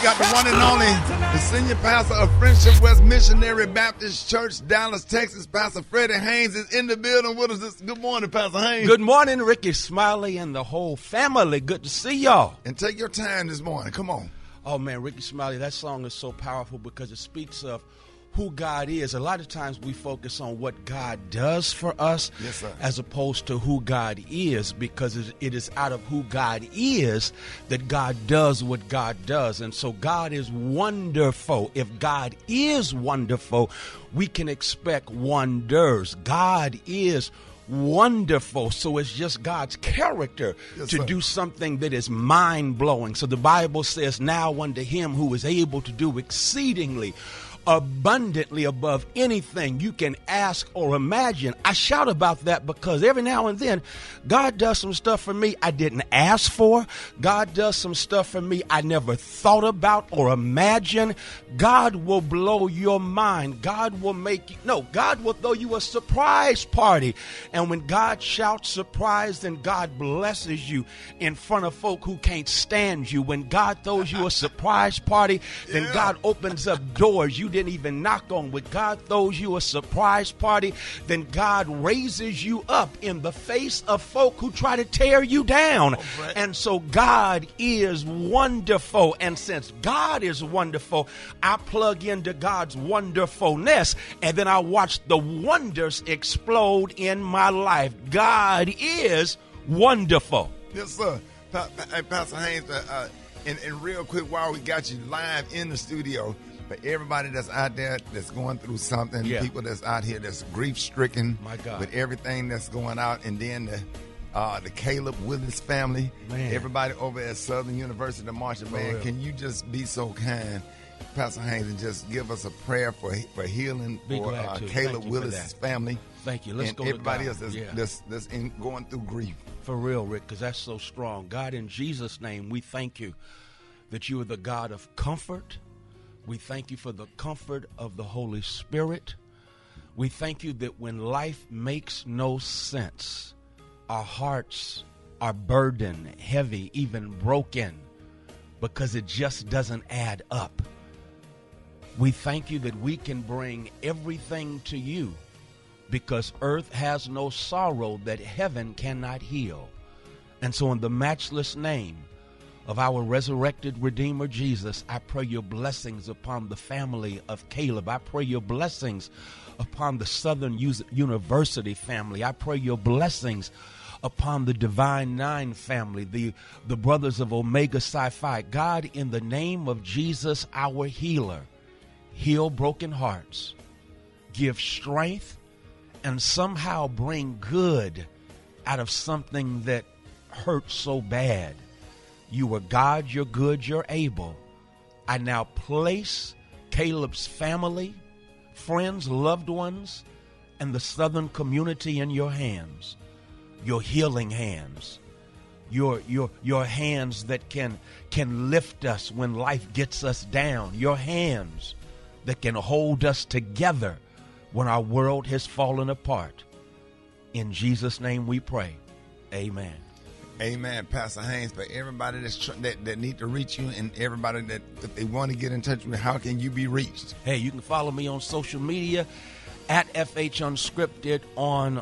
got the one and only, the senior pastor of Friendship West Missionary Baptist Church, Dallas, Texas. Pastor Freddie Haynes is in the building with us. Good morning, Pastor Haynes. Good morning, Rickey Smiley and the whole family. Good to see y'all. And take your time this morning. Come on. Oh, man, Rickey Smiley, that song is so powerful because it speaks of who God is. A lot of times we focus on what God does for us, yes, sir, as opposed to who God is, because it is out of who God is that God does what God does. And so God is wonderful. If God is wonderful, we can expect wonders. God is wonderful. So it's just God's character, yes, to do something that is mind-blowing. So the Bible says, now unto him who is able to do exceedingly abundantly above anything you can ask or imagine. I shout about that because every now and then God does some stuff for me I didn't ask for. God does some stuff for me I never thought about or imagined. God will blow your mind. God will God will throw you a surprise party. And when God shouts surprise, then God blesses you in front of folk who can't stand you. When God throws you a surprise party, then God opens up doors you didn't even knock on. When God throws you a surprise party, then God raises you up in the face of folk who try to tear you down. Right. And so God is wonderful. And since God is wonderful, I plug into God's wonderfulness, and then I watch the wonders explode in my life. God is wonderful. Yes, sir. Pastor Haynes, and real quick, while we got you live in the studio, for everybody that's out there that's going through something, people that's out here that's grief-stricken, my God, with everything that's going out, and then the Caleb Willis family, everybody over at Southern University, the Marshall Band, can you just be so kind, Pastor Haynes, and just give us a prayer for healing for Caleb Willis' family? Thank you. Let's and go everybody to God. else that's going through grief. For real, Rick, because that's so strong. God, in Jesus' name, we thank you that you are the God of comfort. We thank you for the comfort of the Holy Spirit. We thank you that when life makes no sense, our hearts are burdened, heavy, even broken, because it just doesn't add up. We thank you that we can bring everything to you, because earth has no sorrow that heaven cannot heal. And so in the matchless name of our resurrected Redeemer Jesus, I pray your blessings upon the family of Caleb. I pray your blessings upon the Southern University family. I pray your blessings upon the Divine Nine family, the brothers of Omega Psi Phi. God, in the name of Jesus, our healer, heal broken hearts, give strength, and somehow bring good out of something that hurts so bad. You are God, you're good, you're able. I now place Caleb's family, friends, loved ones, and the Southern community in your hands, your healing hands, your hands that can lift us when life gets us down, your hands that can hold us together when our world has fallen apart. In Jesus' name we pray. Amen. Amen, Pastor Haynes. For everybody that need to reach you, and everybody that if they want to get in touch with you, how can you be reached? Hey, you can follow me on social media at FH Unscripted on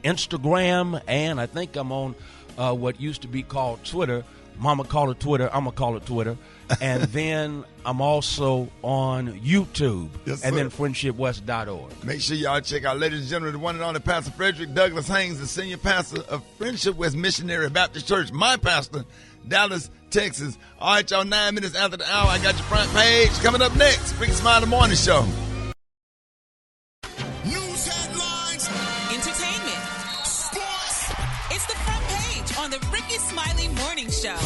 Instagram, and I think I'm on what used to be called Twitter. Mama call it Twitter. I'm gonna call it Twitter. And then I'm also on YouTube, and then friendshipwest.org. Make sure y'all check out, ladies and gentlemen, the one and only Pastor Frederick Douglass Haynes, the senior pastor of Friendship West Missionary Baptist Church, my pastor, Dallas, Texas. All right, y'all, 9 minutes after the hour, I got your front page. Coming up next, Rickey Smiley Morning Show. News headlines, entertainment, sports. It's the front page on the Rickey Smiley Morning Show.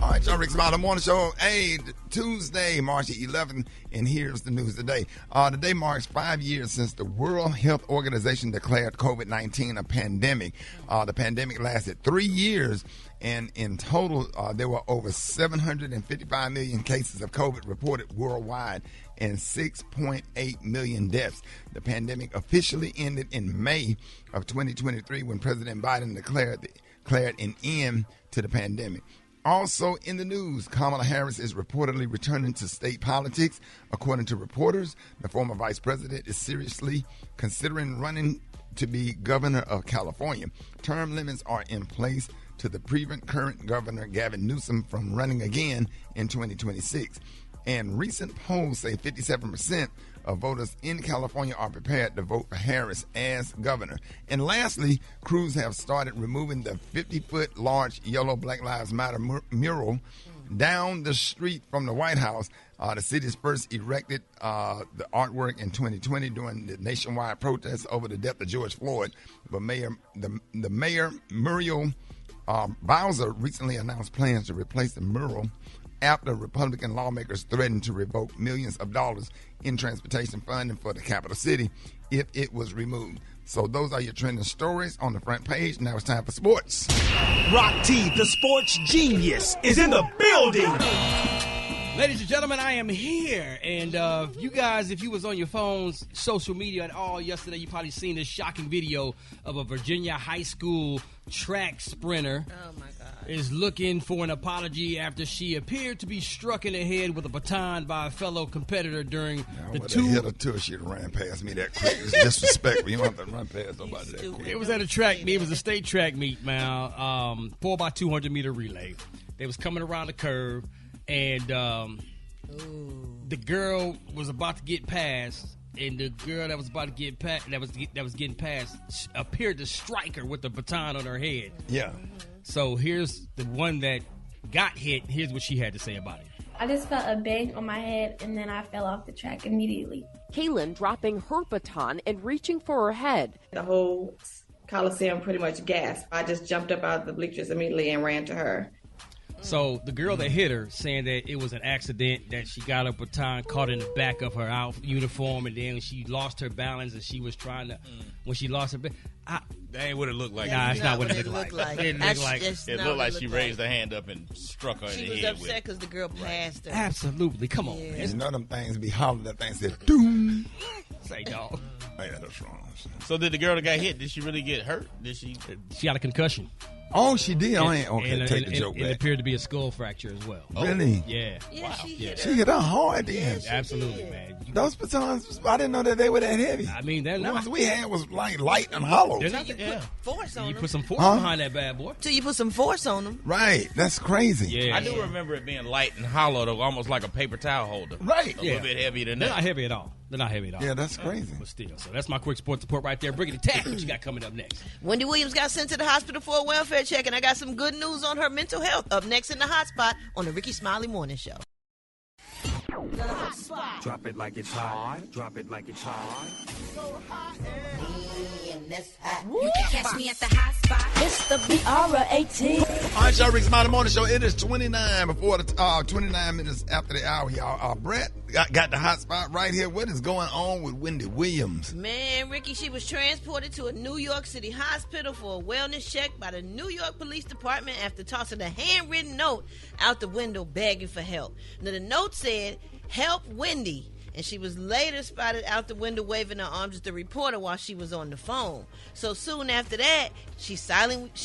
All right, y'all, Rickey Smiley Morning Show. Hey, Tuesday, March 11th, and here's the news today. Today marks 5 years since the World Health Organization declared COVID-19 a pandemic. The pandemic lasted 3 years, and in total, there were over 755 million cases of COVID reported worldwide and 6.8 million deaths. The pandemic officially ended in May of 2023 when President Biden declared an end to the pandemic. Also in the news, Kamala Harris is reportedly returning to state politics. According to reporters, the former vice president is seriously considering running to be governor of California. Term limits are in place to prevent current governor Gavin Newsom from running again in 2026. And recent polls say 57% of voters in California are prepared to vote for Harris as governor. And lastly, crews have started removing the 50-foot large yellow Black Lives Matter mural down the street from the White House. The city's first erected the artwork in 2020 during the nationwide protests over the death of George Floyd. But Mayor Muriel Bowser recently announced plans to replace the mural after Republican lawmakers threatened to revoke millions of dollars in transportation funding for the capital city if it was removed. So those are your trending stories on the front page. Now it's time for sports. Rock T, the sports genius, is in the building. Ladies and gentlemen, I am here. And you guys, if you was on your phones, social media at all yesterday, you probably seen this shocking video of a Virginia high school track sprinter. Oh, my God. Is looking for an apology after she appeared to be struck in the head with a baton by a fellow competitor during the two. Hit her too. She ran past me that quick. It's disrespectful. You don't have to run past nobody that quick. It was at a track meet. It was a state track meet, man. 4x200 meter relay. They was coming around the curve, and the girl was about to get past. And the girl that was about to get past, that was getting past, appeared to strike her with the baton on her head. Yeah. So here's the one that got hit. Here's what she had to say about it. I just felt a bang on my head, and then I fell off the track immediately. Kaylin dropping her baton and reaching for her head. The whole Coliseum pretty much gasped. I just jumped up out of the bleachers immediately and ran to her. So the girl that hit her saying that it was an accident, that she got her baton caught in the back of her uniform, and then she lost her balance, and she was trying to, when she lost her balance. That ain't what it looked like. Nah, it's not what it looked like. It looked like it looked like she raised her hand up and struck her in the head. She was upset because the girl passed her. Absolutely. Come on, man. You know them things be hollering. That thing said, doom. Say, dog. Oh, yeah, that's wrong. So did the girl that got hit, did she really get hurt? Did she? She got a concussion. Oh, she did? And take the joke back. It appeared to be a skull fracture as well. Really? Yeah. Wow. She hit her hard then. Absolutely, man. Those batons, I didn't know that they were that heavy. I mean, they're The not. ones we had was like light and hollow. They're not. You put force on You them. put some force behind that bad boy. Till you put some force on them. Right. That's crazy. Yeah. I do remember it being light and hollow, though, almost like a paper towel holder. Right. A little bit heavier than that. They're not heavy at all. They're not heavy at all. Yeah, that's crazy. But still, so that's my quick sports report right there. Briggity Tack, what you got coming up next? Wendy Williams got sent to the hospital for a welfare check, and I got some good news on her mental health. Up next in the hot spot on the Rickey Smiley Morning Show. Drop it like it's hot. Drop it like it's hot. You can catch me at the hot spot. It's the BR18. All right, y'all, Rickey Smiley Morning Show. It is 29 minutes after the hour, y'all. Brett got the hot spot right here. What is going on with Wendy Williams? Man, Ricky, she was transported to a New York City hospital for a wellness check by the New York Police Department after tossing a handwritten note out the window begging for help. Now, the note said, "Help Wendy." And she was later spotted out the window waving her arms at the reporter while she was on the phone. So soon after that, she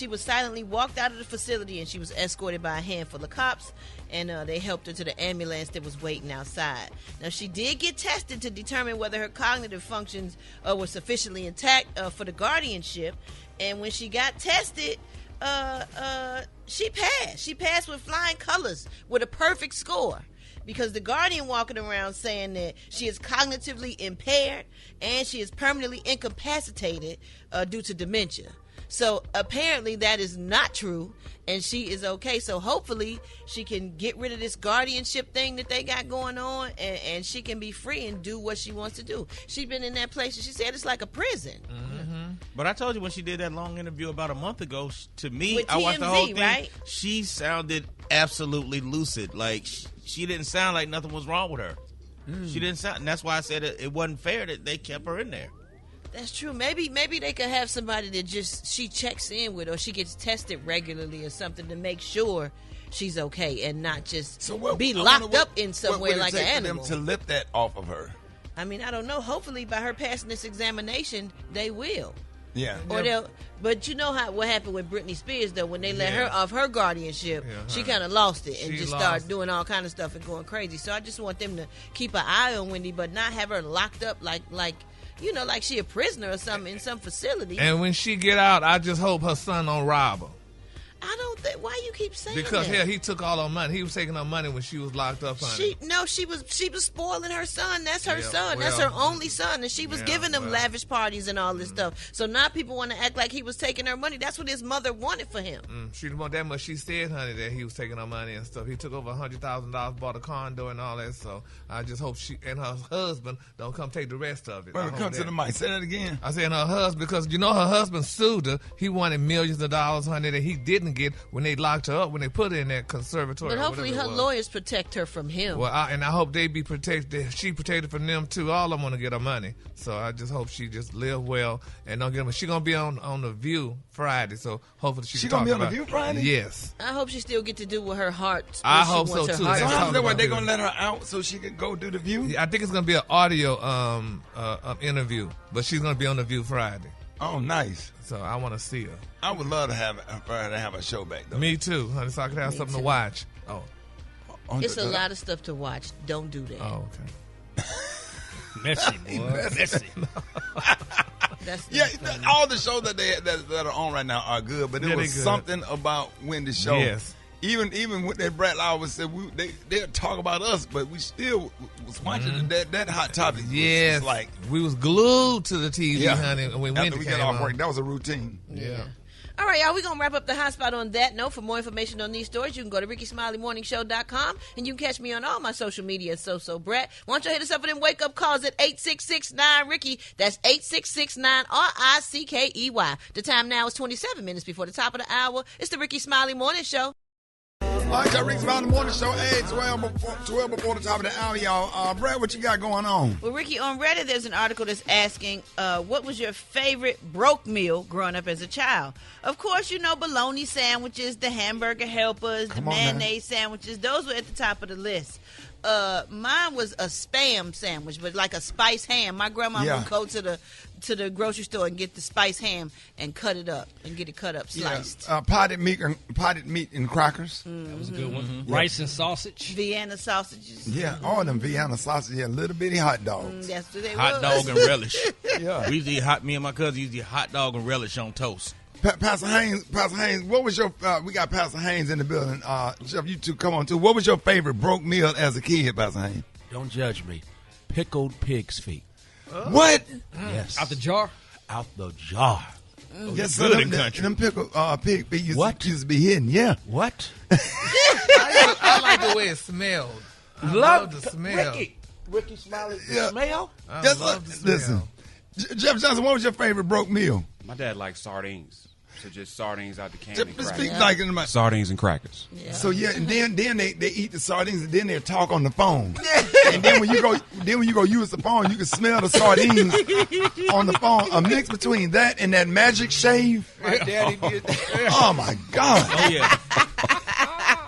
was silently walked out of the facility, and she was escorted by a handful of cops, and they helped her to the ambulance that was waiting outside. Now, she did get tested to determine whether her cognitive functions were sufficiently intact for the guardianship, and when she got tested, she passed. She passed with flying colors with a perfect score. Because the Guardian walking around saying that she is cognitively impaired and she is permanently incapacitated due to dementia. So apparently that is not true, and she is okay. So hopefully she can get rid of this guardianship thing that they got going on, and she can be free and do what she wants to do. She's been in that place, and she said it's like a prison. Mm-hmm. But I told you when she did that long interview about a month ago, to me, With I watched the whole thing. right? She sounded absolutely lucid. Like she didn't sound like nothing was wrong with her. She didn't sound, and that's why I said it wasn't fair that they kept her in there. That's true. Maybe they could have somebody that just she checks in with, or she gets tested regularly or something to make sure she's okay and not just be locked up in somewhere like an animal. For them to lift that off of her? I mean, I don't know. Hopefully, by her passing this examination, they will. Yeah. Or they'll. But you know what happened with Britney Spears though when they let her off her guardianship, she kind of lost it and just started doing all kind of stuff and going crazy. So I just want them to keep an eye on Wendy, but not have her locked up like she a prisoner or something in some facility. And when she get out, I just hope her son don't rob her. I don't think. Why you keep saying because that? Because he took all her money. He was taking her money when she was locked up. Honey. She was spoiling her son. That's her son. That's her only son, and she was giving him lavish parties and all this stuff. So now people want to act like he was taking her money. That's what his mother wanted for him. She didn't want that much. She said, honey, that he was taking her money and stuff. He took over $100,000, bought a condo and all that. So I just hope she and her husband don't come take the rest of it. Well, come to the mic. Say that again. I said her husband, because you know her husband sued her. He wanted millions of dollars, honey, that he didn't get when they locked her up, when they put her in that conservatory. But hopefully her lawyers protect her from him. Well, I hope they be protected. She protected from them too. All of them want to get her money. So I just hope she just live well and don't get them. She gonna be on the View Friday. So hopefully she gonna be on the View Friday. Yes. I hope she still get to do with her heart. I hope so too. So how's that? Why they gonna let her out so she can go do the View? Yeah, I think it's gonna be an audio interview, but she's gonna be on the View Friday. Oh, nice. So I want to see her. I would love to have a show back though. Me too, honey. So I could have something to watch. Oh, it's a lot of stuff to watch. Don't do that. Oh, okay. Messy, boy. Messy. All the shows that are on right now are good, but there was something about Wendy's show. Yes. Even with that Brett Lauer said they'll talk about us, but we still was watching that Hot Topic. Yes, like we was glued to the TV, honey. When after we got off work, that was a routine. Yeah. All right, y'all, we're going to wrap up the hot spot on that note. For more information on these stories, you can go to RickeySmileyMorningShow.com, and you can catch me on all my social media at So Why don't you hit us up with them wake-up calls at 866-9-RICKEY. That's 866-9-RICKEY. The time now is 27 minutes before the top of the hour. It's the Rickey Smiley Morning Show. All right, y'all, Rickey Smiley Morning Show, 12 before the top of the hour, y'all. Brad, what you got going on? Well, Ricky, on Reddit, there's an article that's asking, what was your favorite broke meal growing up as a child? Of course, you know, bologna sandwiches, the hamburger helpers, the mayonnaise sandwiches. Those were at the top of the list. Mine was a Spam sandwich, but like a spice ham. My grandma would go to the grocery store and get the spice ham and cut it up and get it cut up, sliced. Potted meat and crackers. That was a good one. Rice and sausage. Vienna sausages. Yeah, all them Vienna sausages. Yeah, little bitty hot dogs. That's what they hot dog and relish. Yeah, we used to eat me and my cousin used to eat hot dog and relish on toast. Pastor Haynes, what was your? We got Pastor Haynes in the building. Chef, you two come on too. What was your favorite broke meal as a kid, Pastor Haynes? Don't judge me. Pickled pig's feet. What? Yes. Out the jar? Out the jar. Yes, good in country. Them pickled pig feet used to be hidden. Yeah. What? I like the way it smelled. I love the smell. Rickey Smiley smell? I love the smell. Listen, Jeff Johnson, what was your favorite broke meal? My dad liked sardines. So just sardines out the can and speak crackers. like Sardines and crackers. Yeah. So and then they eat the sardines and then they talk on the phone. And then when you go use the phone, you can smell the sardines on the phone. A mix between that and that magic shave. My daddy did that. Oh my God. Oh yeah.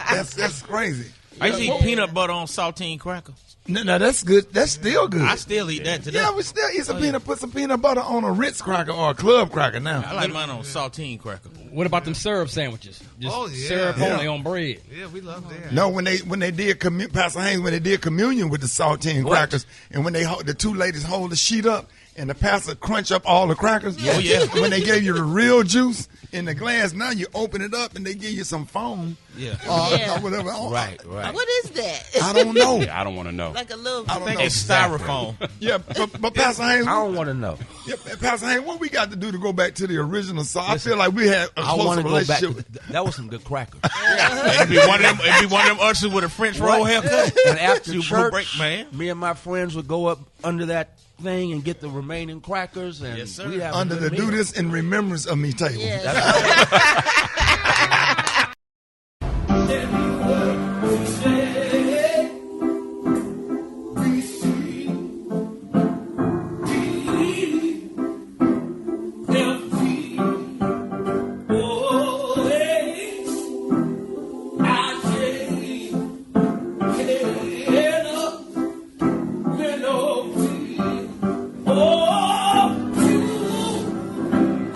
That's crazy. I used to eat peanut butter on saltine crackers. No, that's good. That's still good. I still eat that today. Yeah, we still eat some put some peanut butter on a Ritz cracker or a club cracker now. I like mine on saltine cracker. What about them syrup sandwiches? Just syrup only on bread. Yeah, we love that. No, when they did Pastor Haynes, when they did communion with the saltine crackers, and when the two ladies hold the sheet up and the pastor crunch up all the crackers. Oh yeah. When they gave you the real juice in the glass, now you open it up and they give you some foam. Yeah. Or whatever. Right. What is that? I don't know. Yeah, I don't want to know. Like a little. I think it's styrofoam. Yeah, but Pastor Haynes, I don't want to know. Yeah, Pastor Haynes, what we got to do to go back to the original song? I feel like we had a closer relationship. That was some good crackers. It'd be one of them ushers with a French roll haircut. And after church, me and my friends would go up under that thing and get the remaining crackers, and we have under the do this in remembrance of me table. Yeah.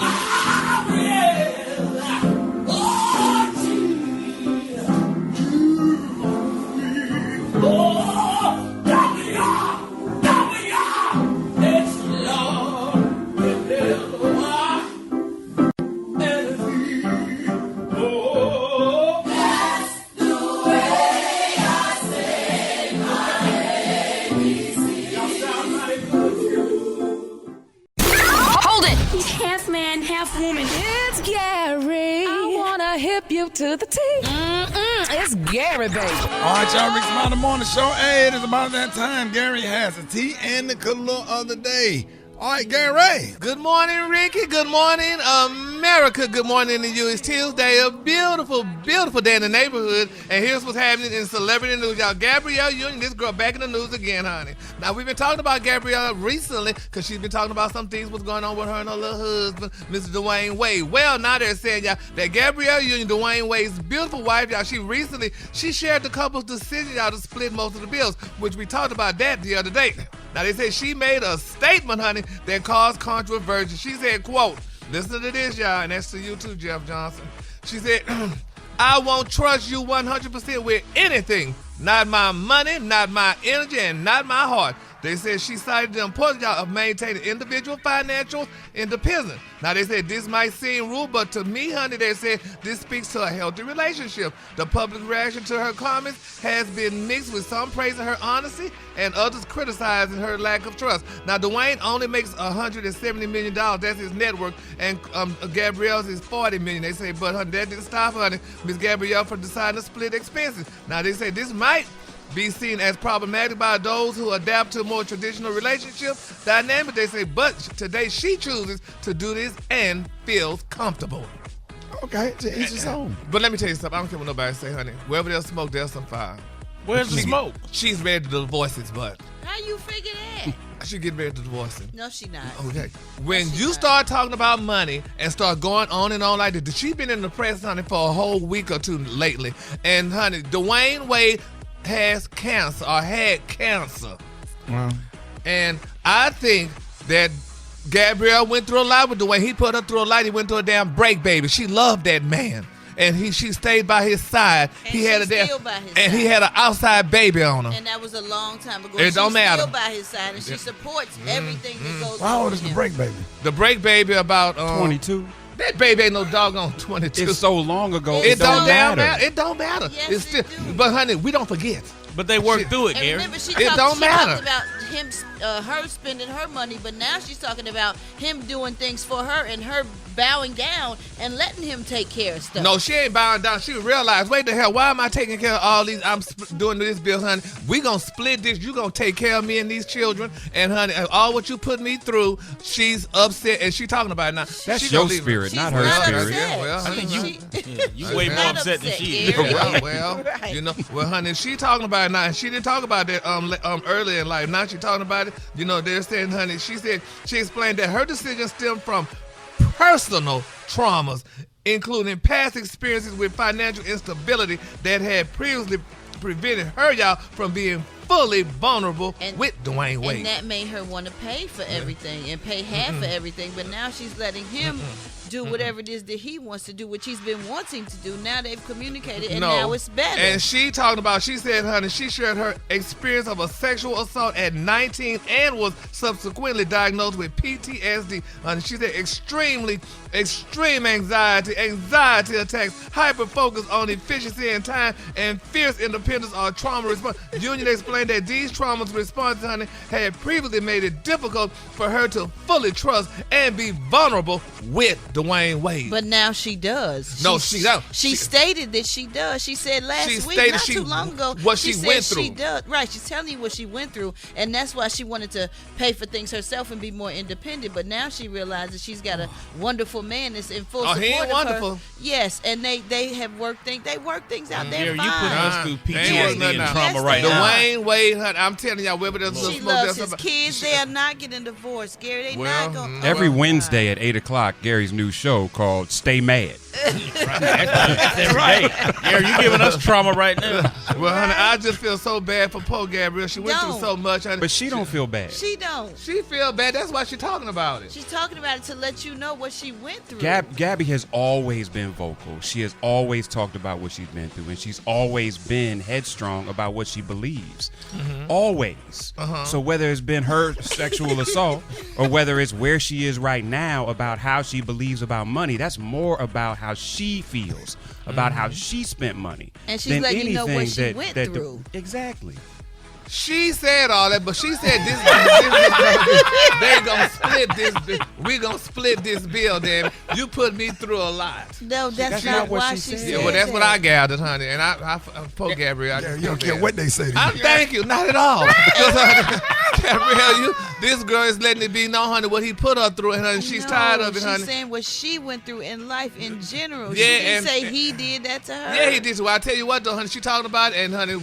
I flip you to the T. It's Gary, baby. All right, y'all, Rickey Smiley Morning Show. Hey, it is about that time. Gary has the tea and the color of the day. All right, Gary. Good morning, Ricky. Good morning, America. Good morning to you. It's Tuesday, a beautiful, beautiful day in the neighborhood. And here's what's happening in celebrity news, y'all. Gabrielle Union, this girl back in the news again, honey. Now, we've been talking about Gabrielle recently because she's been talking about some things what's going on with her and her little husband, Mr. Dwayne Wade. Well, now they're saying, y'all, that Gabrielle Union, Dwayne Wade's beautiful wife, y'all, she shared the couple's decision, y'all, to split most of the bills, which we talked about that the other day. Now, they say she made a statement, honey, that caused controversy. She said, quote, listen to this, y'all, and that's to you too, Jeff Johnson. She said, I won't trust you 100% with anything. Not my money, not my energy, and not my heart. They said she cited the importance of maintaining individual financial independence. Now, they said this might seem rude, but to me, honey, they said this speaks to a healthy relationship. The public reaction to her comments has been mixed, with some praising her honesty and others criticizing her lack of trust. Now, Dwayne only makes $170 million. That's his net worth. And Gabrielle's is $40 million. They say, but honey, that didn't stop, honey, Miss Gabrielle from deciding to split expenses. Now, they say this might be seen as problematic by those who adapt to a more traditional relationship dynamic. They say, but today she chooses to do this and feels comfortable. Okay, to each his own. But let me tell you something. I don't care what nobody say, honey. Wherever there's smoke, there's some fire. Where's the smoke? She's ready to divorce his butt. How you figure that? She get ready to divorce him. No, she not. Okay. When you start talking about money and start going on and on like that, she's been in the press, honey, for a whole week or two lately. And, honey, Dwayne Wade has cancer or had cancer. Wow. And I think that Gabrielle went through a lot with Dwayne. He put her through a lot. He went through a damn break, baby. She loved that man. And she stayed by his side. And he had still by his and side. he had an outside baby on him. And that was a long time ago. It don't matter. She's still by his side, and she supports everything that goes on. How old with is the him. break baby? The break baby about 22. That baby ain't no doggone 22. It's so long ago. It don't matter. matter. It don't matter. Yes, It's still, it do. But honey, we don't forget. But they worked through it, And Gary. remember, she It talked, don't she matter. talked about him, her spending her money, but now she's talking about him doing things for her and her bowing down and letting him take care of stuff. No, she ain't bowing down. She realized, wait the hell, why am I taking care of all these? I'm doing this bill, honey. We gonna split this. You gonna take care of me and these children, and honey, all what you put me through. She's upset, and she talking about it now. That's she your gonna leave spirit, She's not her not spirit. upset. Yeah, well, I think you way more not upset than upset, she is. Gary. well, Right. you know, well, honey, she talking about it now, and she didn't talk about that earlier in life. Now she talking about it. You know, they're saying, honey, she explained that her decision stemmed from personal traumas, including past experiences with financial instability that had previously prevented her, y'all, from being fully vulnerable with Dwayne Wade. And that made her want to pay for everything and pay half for everything. But now she's letting him do whatever it is that he wants to do, which he's been wanting to do. Now they've communicated, and now it's better. And she talking about, she said, honey, she shared her experience of a sexual assault at 19 and was subsequently diagnosed with PTSD. And she said extreme anxiety attacks, hyper-focus on efficiency and time, and fierce independence or trauma response. Union explained that these traumas responses, honey, had previously made it difficult for her to fully trust and be vulnerable with Dwayne Wade. But now she does. No, she don't. She stated that she does. She said last week, stated not too long ago, what she said went through. She does. Right, she's telling you what she went through, and that's why she wanted to pay for things herself and be more independent. But now she realizes she's got a wonderful man that's in full support he ain't of wonderful. her. Yes, and they have worked things. They work things out there. Gary, Fine. you putting us through Ain't worth PTSD nothing and out. trauma Yes, right they now. are. Dwayne Wade, honey, I'm telling y'all, whether there's She loves his kids. They are not getting divorced, Gary. They not going. Every Wednesday at 8 o'clock, Gary's new show called Stay Mad. That's right. Gary, you giving us trauma right now. Well, honey, I just feel so bad for poor Gabrielle. She went through so much, honey. But she don't feel bad. She don't. She feel bad. That's why she's talking about it. She's talking about it to let you know what she went through. Gabby has always been vocal. She has always talked about what she's been through, and she's always been headstrong about what she believes. Always. So whether it's been her sexual assault or whether it's where she is right now about how she believes about money, that's more about how she feels, about how she spent money. And she's than letting you know what anything she went through. Exactly. She said all that, but she said this they gonna split this. We gonna split this bill. Then you put me through a lot. No, that's not why she said. Yeah, well, that's what I gathered, honey. And I poor Gabrielle. You don't care what they say to you. Thank you, not at all. Gabrielle, this girl is letting it be known, honey, what he put her through, and honey, she's tired of it, honey. She's saying what she went through in life in general. Yeah, she didn't say he did that to her. Yeah, he did. Well, I tell you what, though, honey, she talking about, and honey,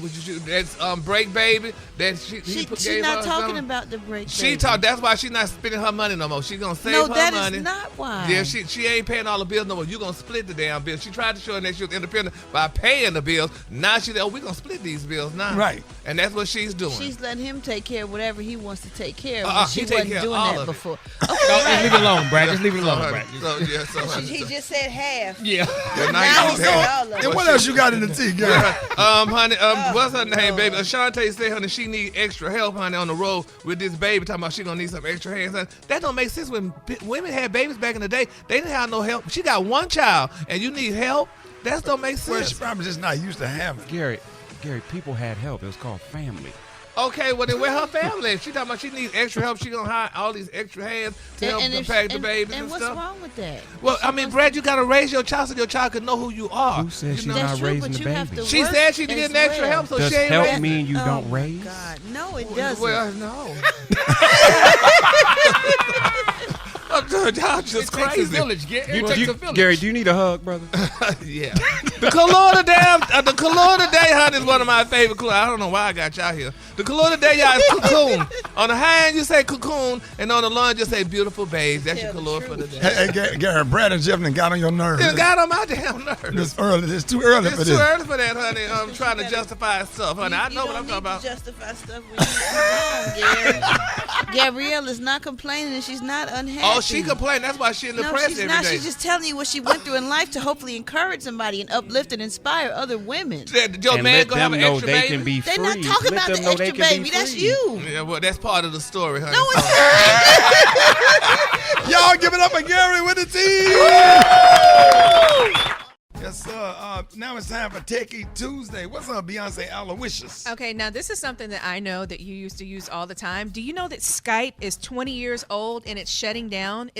that's break baby. That she's not talking about the break. She talk. That's why she's not spending her money no more. She's gonna save her money. No, that is not why. Yeah, she ain't paying all the bills no more. You gonna split the damn bills. She tried to show that she was independent by paying the bills. Now she's we gonna split these bills now. Right. And that's what she's doing. She's letting him take care of whatever he wants to take care of. She wasn't doing that before. Just leave it alone, Brad. Just leave it alone, Brad. He just said half. Yeah. Now he said all of it. And what else you got in the tea, girl? Honey, what's her name, baby? Ashante said, honey, she need extra help, honey, on the road with this baby. Talking about she gonna need some extra hands. Honey. That don't make sense. When women had babies back in the day, they didn't have no help. She got one child, and you need help. That don't make sense. Well, she probably just not used to having. Gary, people had help. It was called family. Okay, well then where her family is? She talking about she needs extra help. She gonna hire all these extra hands to help pack the babies and stuff. And what's wrong with that? Well, I mean, Brad, you gotta raise your child so your child can know who you are. Who said she's not raising the baby? She said she needed extra help, so Does she ain't help raising. mean you don't raise? God, no, it doesn't. Well, no. Y'all just crazy. Gary, do you need a hug, brother? Yeah. The color of the day, honey, is one of my favorite colors. I don't know why I got y'all here. The color of the day, y'all, is cocoon. On the high end, you say cocoon, and on the low end, you say beautiful babes. That's your color for the day. Hey, Gary, Brad and Jeff got on your nerves. It got on my damn nerves. It's too early for this. It's too early for that, honey. I'm trying to justify stuff, honey. I know what I'm talking about. Justify stuff when you're wrong, Gary. Gabrielle is not complaining, and she's not unhappy. Oh, she complained. That's why she's in the press she's every not. day. She's just telling you what she went through in life to hopefully encourage somebody and uplift and inspire other women. Your man gonna have an extra baby. Can be They're free. not talking about the extra baby. That's you. Yeah, well, that's part of the story, honey. No, it's Y'all give it up for Gary with the team. Yes, sir. Now it's time for Techie Tuesday. What's up, Beyonce Aloysius? Okay, now this is something that I know that you used to use all the time. Do you know that Skype is 20 years old and it's shutting down?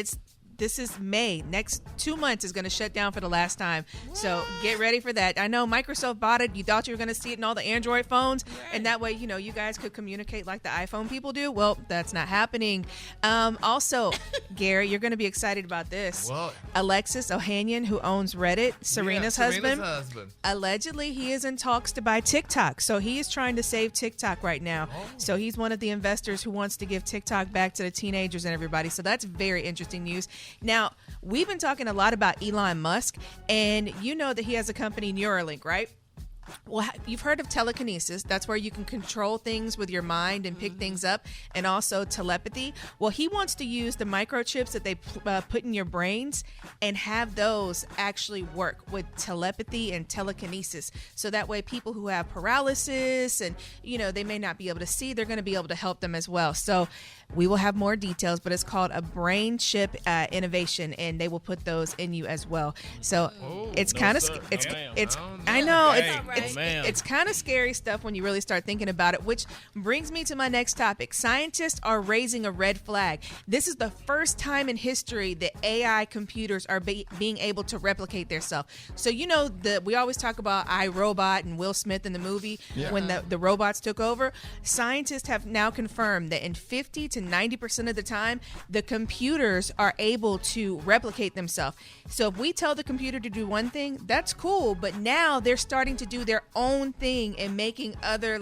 This is May. Next 2 months is going to shut down for the last time. So get ready for that. I know Microsoft bought it. You thought you were going to see it in all the Android phones. And that way, you guys could communicate like the iPhone people do. Well, that's not happening. Also, Gary, you're going to be excited about this. What? Alexis Ohanian, who owns Reddit, Serena's husband. Allegedly, he is in talks to buy TikTok. So he is trying to save TikTok right now. So he's one of the investors who wants to give TikTok back to the teenagers and everybody. So that's very interesting news. Now, we've been talking a lot about Elon Musk, and you know that he has a company, Neuralink, right? Well, you've heard of telekinesis. That's where you can control things with your mind and pick things up, and also telepathy. Well, he wants to use the microchips that they put in your brains and have those actually work with telepathy and telekinesis. So that way people who have paralysis and, they may not be able to see, they're going to be able to help them as well. So we will have more details, but it's called a brain chip innovation, and they will put those in you as well. So it's kind of it's kind of scary stuff when you really start thinking about it, which brings me to my next topic. Scientists are raising a red flag. This is the first time in history that AI computers are being able to replicate themselves. So we always talk about iRobot and Will Smith in the movie when the robots took over. Scientists have now confirmed that in 50 to 90% of the time, the computers are able to replicate themselves. So if we tell the computer to do one thing, that's cool, but now they're starting to do their own thing and making other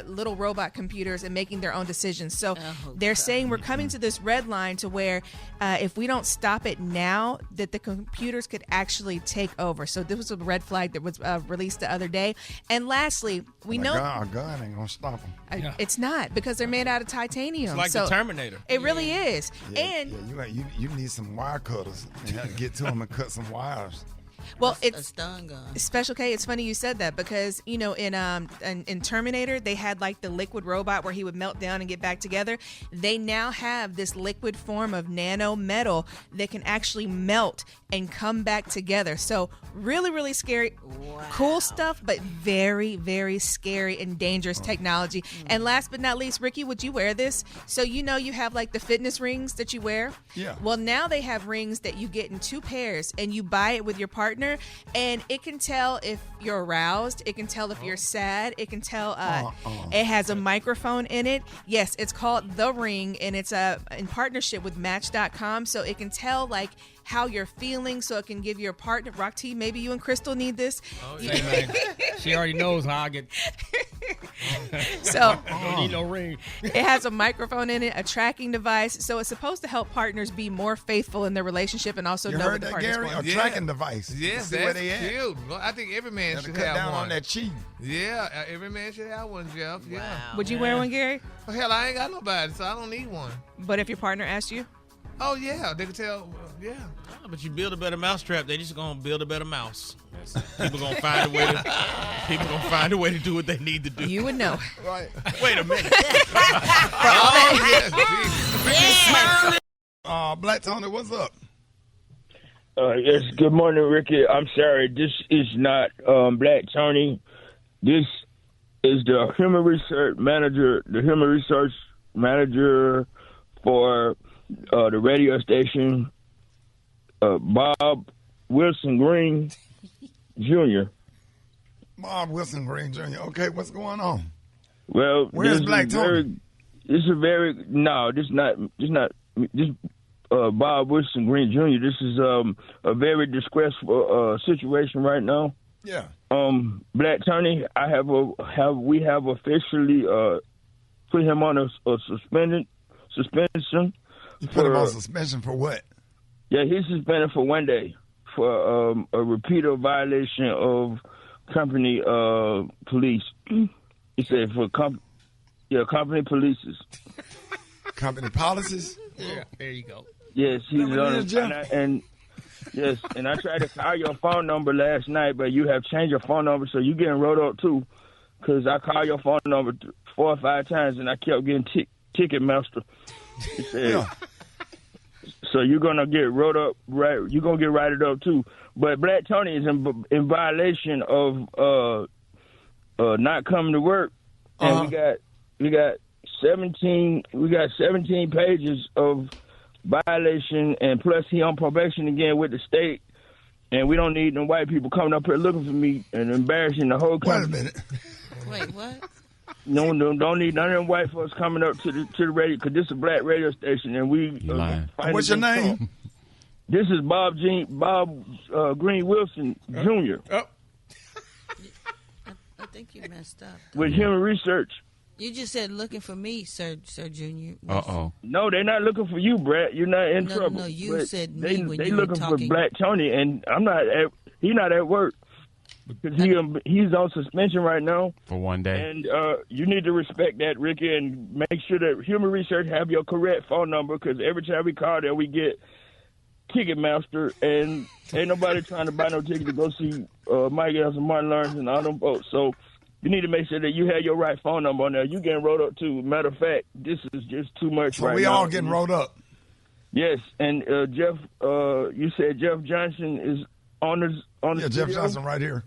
little robot computers and making their own decisions. So they're saying we're coming to this red line to where if we don't stop it now, that the computers could actually take over. So this was a red flag that was released the other day. And lastly, we know our gun ain't gonna stop them. It's not, because they're made out of titanium. It's like the Terminator. It really is. You need some wire cutters and have to get to them and cut some wires. Well, a it's stun gun. Special K. It's funny you said that because in Terminator they had like the liquid robot where he would melt down and get back together. They now have this liquid form of nano metal that can actually melt and come back together. So really, really scary, cool stuff, but very, very scary and dangerous technology. And last but not least, Ricky, would you wear this? So you have like the fitness rings that you wear. Yeah. Well, now they have rings that you get in 2 pairs, and you buy it with your partner, and it can tell if you're aroused. It can tell if you're sad. It can tell. It has a microphone in it. Yes, it's called The Ring, and it's in partnership with Match.com, so it can tell like how you're feeling, so it can give your partner. Rock T, maybe you and Crystal need this. Oh, yeah, man. She already knows how I get. So don't need no ring. It has a microphone in it, a tracking device, so it's supposed to help partners be more faithful in their relationship and also You know heard what the that, partner's Gary? going. A tracking device. Yes, See where that's they at. cute. Well, I think every man Gotta should cut have down one. on that cheating. Yeah, every man should have one, Jeff. Yeah. Would you wear one, Gary? Well, hell, I ain't got nobody, so I don't need one. But if your partner asked you? Oh, yeah. They could tell. Yeah. But you build a better mousetrap, they just gonna build a better mouse. People gonna find a way to do what they need to do. You would know. Right. Wait a minute. Black Tony, what's up? Yes, good morning, Ricky. I'm sorry, this is not Black Tony. This is the human research manager for the radio station, Bob Wilson Green Jr. Bob Wilson Green Jr. Okay, what's going on? Well, where's Black Tony? This Bob Wilson Green Jr. This is a very disgraceful situation right now. Yeah. Black Tony, we have officially put him on a suspension. You put him on suspension for what? Yeah, he's suspended for 1 day for a repeated violation of company police. He said for company policies. Company policies? Yeah, there you go. Yes, he's on yes, and I tried to call your phone number last night, but you have changed your phone number, so you getting wrote up too. Because I called your phone number 4 or 5 times, and I kept getting ticket master. He said, yeah. So you're gonna get wrote up, right? You're gonna get righted up too. But Black Tony is in violation of not coming to work, and we got 17 pages of violation, and plus he on probation again with the state, and we don't need no white people coming up here looking for me and embarrassing the whole country. Wait a minute. Wait, what? No, don't need none of them white folks coming up to the radio, because this is a black radio station, and we. What's your name? This is Bob Green Wilson Jr. I think you messed up. With Human Research. You just said looking for me, Sir Junior. No, they're not looking for you, Brett. You're not in trouble. No, you said me when they you were looking talking. for Black Tony, and he's not at work because he's on suspension right now for 1 day. And you need to respect that, Ricky, and make sure that Human Research have your correct phone number, because every time we call there, we get Ticketmaster, and ain't nobody trying to buy no ticket to go see Mike Evans and Martin Lawrence and all them folks. So you need to make sure that you have your right phone number on there. You getting rolled up too. Matter of fact, this is just too much right now. So we all getting rolled up. Yes, and Jeff, you said Jeff Johnson is on the Yeah, Jeff Johnson right here.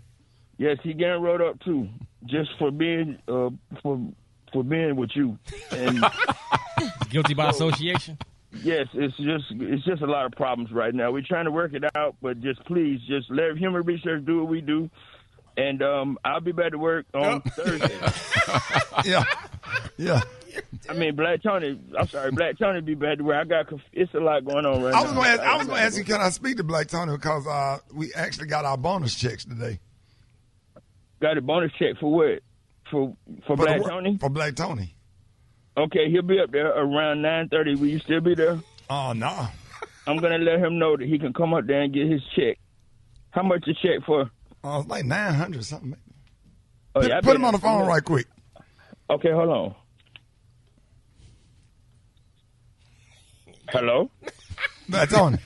Yes, he getting rolled up too, just for being for being with you. And guilty by association. Yes, it's just a lot of problems right now. We're trying to work it out, but please let Human Research do what we do. And I'll be back to work on Thursday. Yeah. I mean, Black Tony be back to work. It's a lot going on right now. I was going to ask you, can I speak to Black Tony, because we actually got our bonus checks today. Got a bonus check for what? For Black Tony? For Black Tony. Okay, he'll be up there around 9:30. Will you still be there? Oh, no. I'm going to let him know that he can come up there and get his check. How much the check for? It's like 900 something. Oh, put him on the phone right quick. Okay, hold on. Hello? That's on.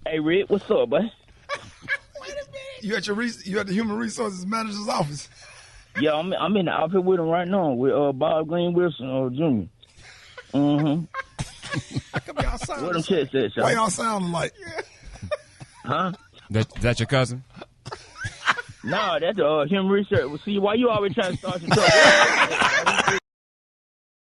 Hey, Rick, what's up, boy? Wait a minute. You at the Human Resources Manager's office? Yeah, I'm in the office with him right now with Bob Green Wilson Jr. Mm-hmm. How come y'all sound what them checks at, y'all? Why y'all sound alike? Huh? That your cousin? No, that's Human Research. Well, see, why you always trying to start your trouble?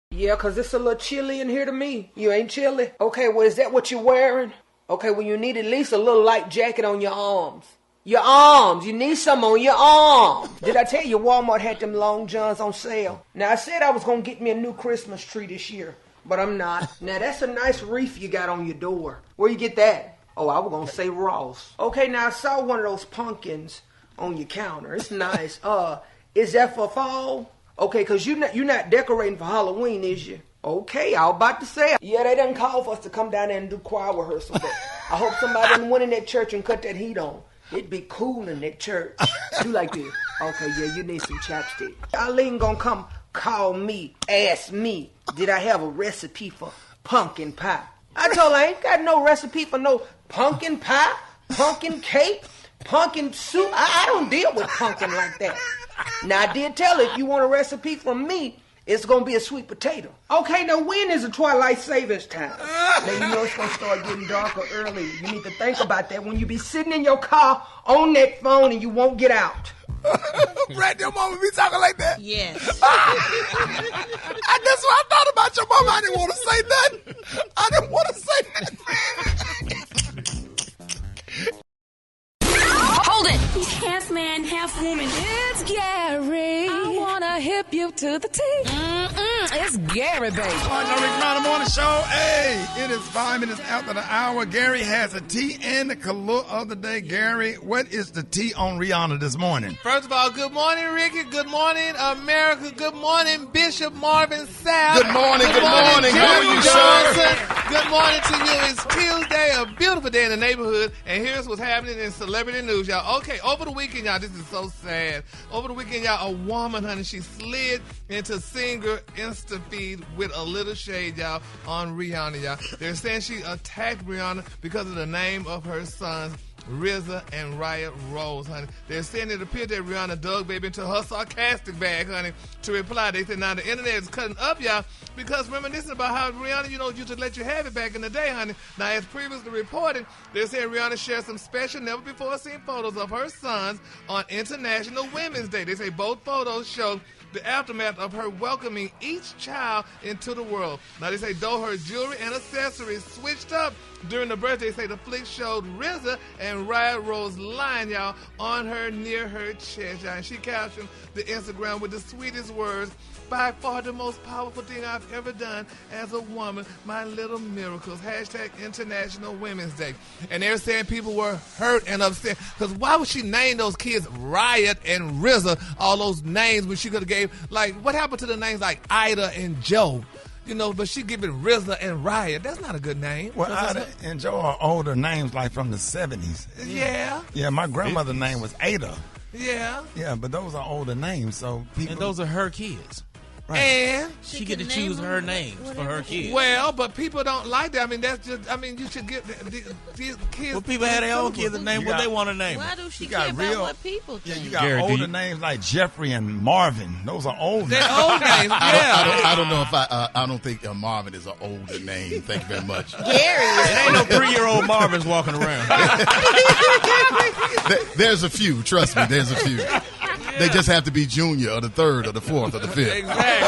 Yeah, 'cause it's a little chilly in here to me. You ain't chilly? Okay, well, is that what you're wearing? Okay, well, you need at least a little light jacket on your arms. Your arms. You need some on your arms. Did I tell you Walmart had them long johns on sale? Now, I said I was going to get me a new Christmas tree this year, but I'm not. Now, that's a nice wreath you got on your door. Where you get that? Oh, I was going to say Ross. Okay, now, I saw one of those pumpkins on your counter. It's nice. Is that for fall? Okay, because you're not decorating for Halloween, is you? Okay, I was about to say. Yeah, they didn't call for us to come down there and do choir rehearsal, but I hope somebody didn't went in that church and cut that heat on. It'd be cool in that church. Do like this. Okay, yeah, you need some chapstick. Eileen gonna come call me, ask me, did I have a recipe for pumpkin pie? I told her I ain't got no recipe for no pumpkin pie, pumpkin cake, pumpkin soup. I don't deal with pumpkin like that. Now, I did tell her if you want a recipe from me, it's going to be a sweet potato. Okay, now when is the twilight savings time? Now, you know it's going to start getting darker early. You need to think about that when you be sitting in your car on that phone and you won't get out. Brad, your mama be talking like that? Yes. That's what I thought about your mama. I didn't want to say nothing. I didn't want to say nothing. Hold it! He's half man, half woman. It's Gary. I wanna hip you to the T. It's Gary, baby. On the Rickey Smiley Morning Show. Hey, it is 5 minutes after the hour. Gary has a tea and the color of the day. Gary, what is the tea on Rihanna this morning? First of all, good morning, Ricky. Good morning, America. Good morning, Bishop Marvin Sapp. Good morning. Good morning. How are you, sir? Good morning to you. It's Tuesday, a beautiful day in the neighborhood, and here's what's happening in celebrity news, y'all. Okay, over the weekend, y'all, this is so sad. Over the weekend, y'all, a woman, honey, she slid into singer Insta feed with a little shade, y'all, on Rihanna, y'all. They're saying she attacked Rihanna because of the name of her sons, RZA and Riot Rose, honey. They're saying it appeared that Rihanna dug baby into her sarcastic bag, honey, to reply. They said now the internet is cutting up, y'all, because reminiscing about how Rihanna, used to let you have it back in the day, honey. Now, as previously reported, they're saying Rihanna shared some special, never-before-seen photos of her sons on International Women's Day. They say both photos show the aftermath of her welcoming each child into the world. Now, they say though her jewelry and accessories switched up during the birthday, they say the flick showed RZA and Riot Rose line, y'all, on her, near her chest, y'all. And she captioned the Instagram with the sweetest words, by far the most powerful thing I've ever done as a woman, my little miracles, hashtag International Women's Day. And they're saying people were hurt and upset, because why would she name those kids Riot and RZA, all those names when she could have gave, like, what happened to the names like Ida and Joe? But she giving RZA and Riot. That's not a good name. Well, Ida and Joe are older names, like from the 70s. Yeah. Yeah, my grandmother's name was Ada. Yeah. Yeah, but those are older names, so people... And those are her kids. Right. And she get to choose her names for her kids. Well, but people don't like that. I mean, that's just, you should get these kids. Well, people have their own kids to name what they want to name. Why do she care about what people think? Yeah, you got older names like Jeffrey and Marvin. Those are old names. They're old names, yeah. I don't know if I don't think Marvin is an older name. Thank you very much. Gary. It ain't no 3-year-old Marvins walking around. There's a few. Trust me, there's a few. They just have to be junior or the third or the fourth or the fifth. Exactly.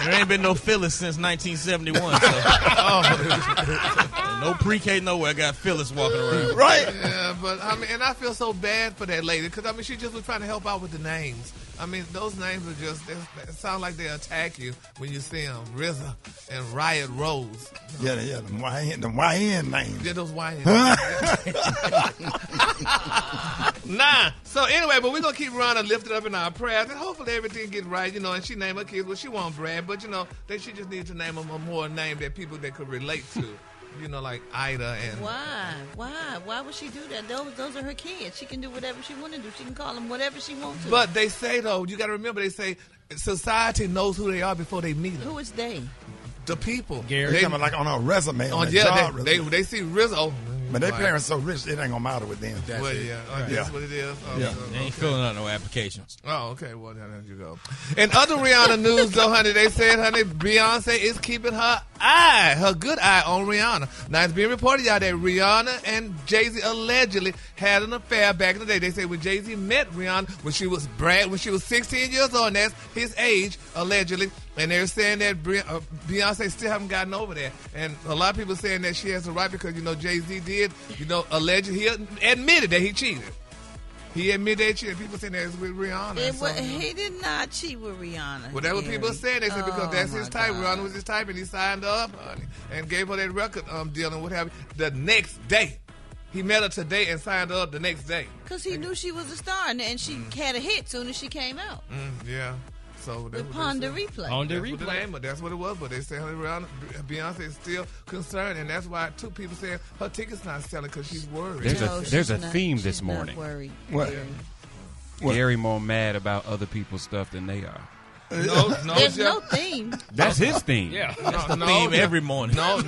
There ain't been no Phyllis since 1971. So. No pre-K nowhere. Got Phyllis walking around. Right. Yeah, but I mean, and I feel so bad for that lady because I mean, she just was trying to help out with the names. I mean, those names are just, it sound like they attack you when you see them. RZA and Riot Rose. Yeah, the YN names. Yeah, those YN names. So anyway, but we're going to keep Rihanna lifted up in our prayers, and hopefully everything gets right, and she named her kids. Well, she won't brag, but, that she just needs to name them a more name that people that could relate to. Like Ida and... Why? Why would she do that? Those are her kids. She can do whatever she want to do. She can call them whatever she wants to. But they say, though, you got to remember, they say society knows who they are before they meet them. Who is they? The people. Gary. They like on a resume. They see RZA. Oh, But their parents so rich, it ain't gonna matter with them. That's what it is. Oh, Yeah. They ain't filling out no applications. Oh, okay. Well, there you go. In other Rihanna news, though, honey, they said, honey, Beyonce is keeping her good eye on Rihanna. Now, it's being reported, y'all, that Rihanna and Jay-Z allegedly had an affair back in the day. They say when Jay-Z met Rihanna when she was 16 years old, and that's his age, allegedly. And they're saying that Beyonce still haven't gotten over that. And a lot of people saying that she has the right because, Jay-Z did, allegedly, he admitted that he cheated. He admitted that he cheated. People saying that it's with Rihanna. He did not cheat with Rihanna. Well, that's what people are saying. They said because that's his type. God. Rihanna was his type, and he signed her up, honey, and gave her that record deal and what have you. The next day. He met her today and signed her up the next day. Because he knew she was a star, and she had a hit soon as she came out. Yeah. So Upon the replay. That's what it was. But they say Beyonce is still concerned, and that's why two people saying her ticket's not selling because she's worried. There's a theme this morning. What? Gary more mad about other people's stuff than they are. No, there's no theme. That's his theme. Yeah, that's the theme every morning. No.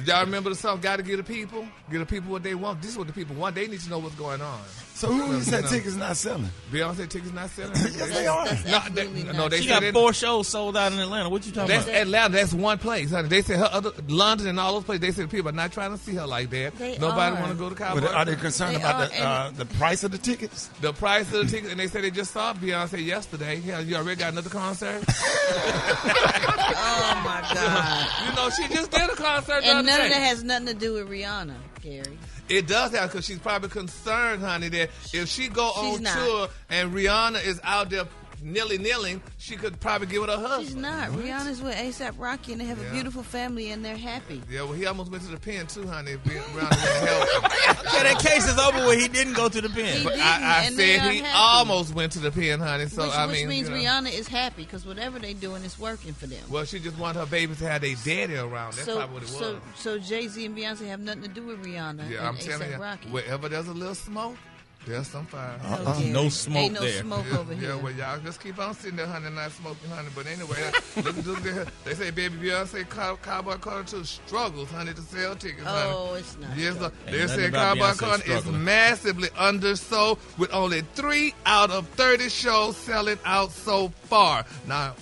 Y'all remember the song "Gotta Get the People"? Get the people what they want. This is what the people want. They need to know what's going on. So who said tickets not selling? Beyonce tickets not selling. Yes, they are. They she got 4 shows sold out in Atlanta. What you talking about? That's Atlanta. That's one place. Honey. They said her other London and all those places. They said people are not trying to see her like that. Nobody want to go to Cowboy. Are they concerned about the price of the tickets? The price of the tickets, and they said they just saw Beyonce yesterday. Yeah, you already got another concert. Oh my God! She just did a concert. And none of that has nothing to do with Rihanna, Gary. It does have, because she's probably concerned, honey, that if she go on tour and Rihanna is out there kneeling, she could probably give it her husband. She's not. What? Rihanna's with A$AP Rocky, and they have a beautiful family, and they're happy. Yeah, well, he almost went to the pen, too, honey. Rihanna went to help. Yeah, that case is over with. He didn't go to the pen. But I said he almost went to the pen, honey. So which means Rihanna is happy, because whatever they're doing is working for them. Well, she just wanted her babies to have their daddy around. That's probably what it was. So Jay-Z and Beyonce have nothing to do with Rihanna and A$AP Rocky. Wherever there's a little smoke, there's some fire. No smoke Ain't no there. smoke over here. Yeah, well, y'all just keep on sitting there, honey, not smoking, honey. But anyway, look there. They say baby Beyonce Cowboy Carter 2 struggles, honey, to sell tickets, honey. Oh, it's not. Yes, they're saying Cowboy Carter is massively undersold with only 3 out of 30 shows selling out so far. Now,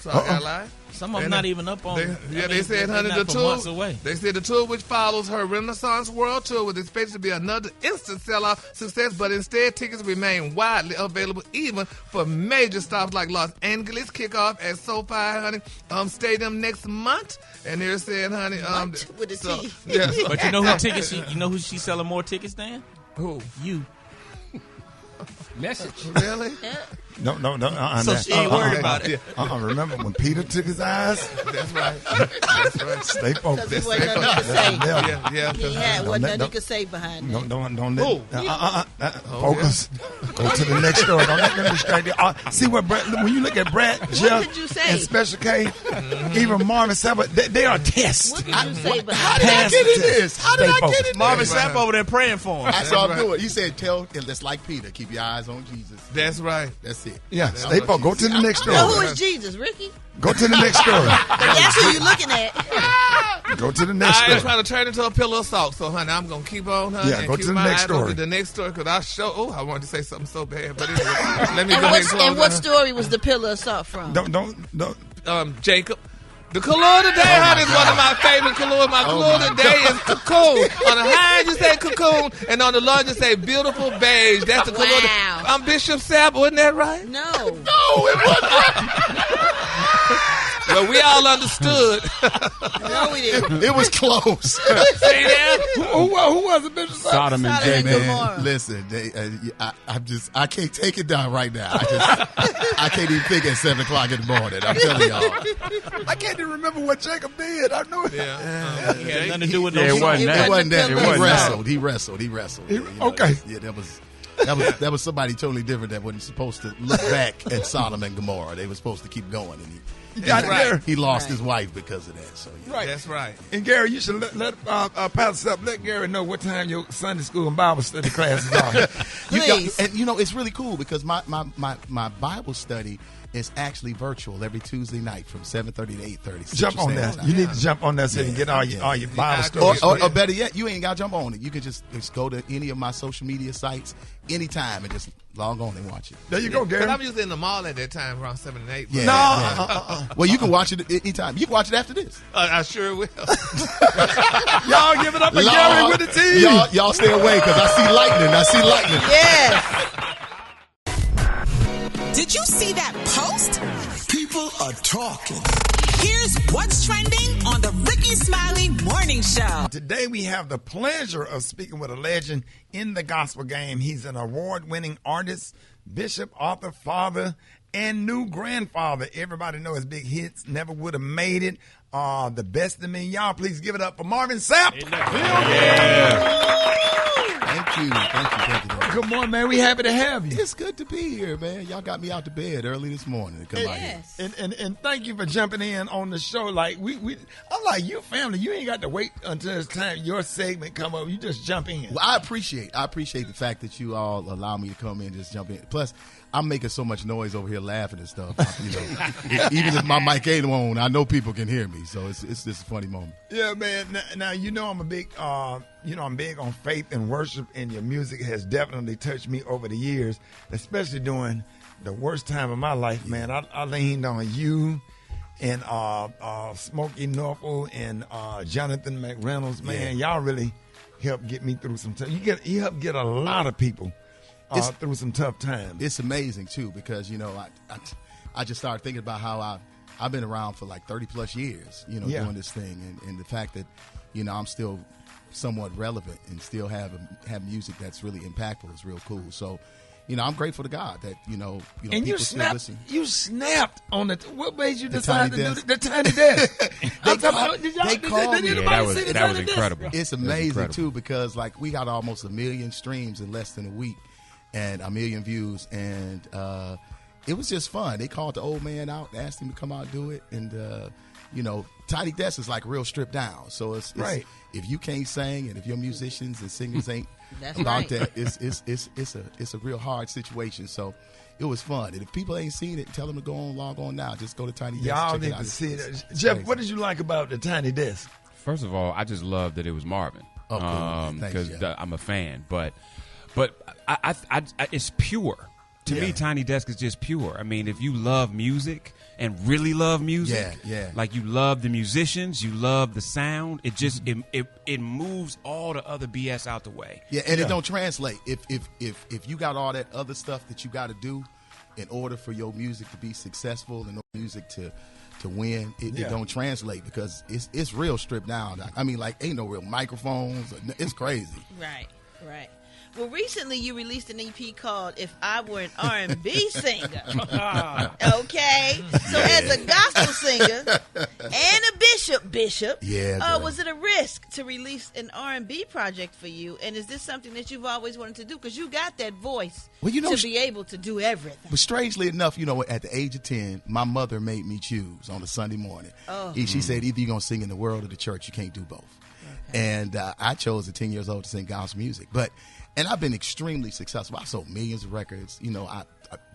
so I got to lie. Some of them not even up on. They said, honey, the tour. Months away. They said the tour, which follows her Renaissance World Tour, was expected to be another instant sellout success, but instead tickets remain widely available, even for major stops like Los Angeles. Kickoff at SoFi, honey, Stadium next month, and they're saying, honey, with a T. Yes. But you know who tickets? You know who she's selling more tickets than? Who? You. Message. Really? No. So she ain't worried about it. Remember when Peter took his eyes? That's right. That's right. Stay focused. Because he wasn't nothing to say. Yeah. He had wasn't nothing he could say behind that. Don't let focus. Go to the next story. Don't let them distract you. See what when you look at Brad, Jeff, and Special K, even Marvin Sapp, they are tests. What did you say behind How did I get in this? How did I get in this? Marvin Sapp over there praying for him. I saw him do it. He said, let's like Peter, keep your eyes on Jesus. That's right. That's it. Yeah, stay focused. Go to the next story. Now, who is Jesus, Ricky? Go to the next story. That's who you're looking at. Go to the next story. I ain't trying to turn into a pillow of salt, so, honey, I'm going to keep on, honey, and go keep to the my next eyes on story. the next story, because I wanted to say something so bad, but anyway, let me go ahead and close. And what story was the pillar of salt from? Don't. Jacob. The color today, honey, is one of my favorite colors. My color today is cocoon. On the high, you say cocoon, and on the low, you say beautiful beige. That's the color. Wow. I'm Bishop Sapp, wasn't that right? No. No, it wasn't. Well, we all understood. No, we didn't. It was close. See that? Who was it, Bishop Sapp? Sodom and Jacob. Listen, I can't take it down right now. I can't even think at 7 o'clock in the morning. I'm telling y'all. I can't even remember what Jacob did. I know it. Yeah. He had nothing to do with Yeah, it wasn't that. It wasn't that. It wasn't He wrestled. Okay. Yeah, that was somebody totally different that wasn't supposed to look back at Sodom and Gomorrah. They were supposed to keep going, and he lost his wife because of that. So Right. That's right. And Gary, you should let Pastor Sapp, let Gary know what time your Sunday school and Bible study classes are. And it's really cool because my Bible study It's actually virtual every Tuesday night from 7:30 to 8:30. Jump on that. You need to jump on that so you can get all your Bible stories. Or better yet, you ain't got to jump on it. You can just go to any of my social media sites anytime and just log on and watch it. There you go, Gary. But I'm usually in the mall at that time, around 7 and 8. Yeah. Well, you can watch it anytime. You can watch it after this. I sure will. Y'all give it up for Gary with the team. Y'all stay away because I see lightning. Yes. Did you see that post? People are talking. Here's what's trending on the Rickey Smiley Morning Show. Today we have the pleasure of speaking with a legend in the gospel game. He's an award-winning artist, bishop, author, father, and new grandfather. Everybody know his big hits. Never would have made it. The best of me. Y'all please give it up for Marvin Sapp. Thank you. Good morning, man. We happy to have you. It's good to be here, man. Y'all got me out to bed early this morning to come out here. And thank you for jumping in on the show. Like I'm like, you family. You ain't got to wait until it's time your segment come up. You just jump in. Well, I appreciate the fact that you all allow me to come in and just jump in. Plus, I'm making so much noise over here laughing and stuff. Even if my mic ain't on, I know people can hear me. So it's just a funny moment. Yeah, man. Now I'm a big, I'm big on faith and worship, and your music has definitely touched me over the years, especially during the worst time of my life, man. I leaned on you and Smokey Norfolk and Jonathan McReynolds, man. Y'all really helped get me through some time. You helped get a lot of people through some tough times. It's amazing too because I just started thinking about how I've been around for like 30 plus years, doing this thing, and the fact that I'm still somewhat relevant and still have music that's really impactful is real cool. So, I'm grateful to God that and people still listen. You snapped on it. What made you decide to do the Tiny Desk? That was incredible. It's amazing too because like we got almost 1 million streams in less than a week and 1 million views, and it was just fun. They called the old man out, asked him to come out and do it, and Tiny Desk is like real stripped down. So it's right. If you can't sing and if your musicians and singers ain't That's about right. that, it's a real hard situation. So it was fun. And if people ain't seen it, tell them to log on now. Just go to Tiny Desk. Y'all need to see it. Jeff, what did you like about the Tiny Desk? First of all, I just love that it was Marvin. Because I'm a fan. But I it's pure. To me, Tiny Desk is just pure. I mean, if you love music and really love music, like you love the musicians, you love the sound, it just it moves all the other BS out the way. Yeah, and it don't translate. If you got all that other stuff that you got to do in order for your music to be successful and your music to win, it don't translate because it's real stripped down. I mean, like ain't no real microphones. It's crazy. Right. Well, recently you released an EP called "If I Were an R&B Singer." Okay, so as a gospel singer and a bishop, was it a risk to release an R&B project for you? And is this something that you've always wanted to do? Because you got that voice to be able to do everything. But strangely enough, at the age of 10, my mother made me choose on a Sunday morning. She said, either you're gonna sing in the world or the church. You can't do both. Okay. And I chose at 10 years old to sing gospel music, and I've been extremely successful. I sold millions of records,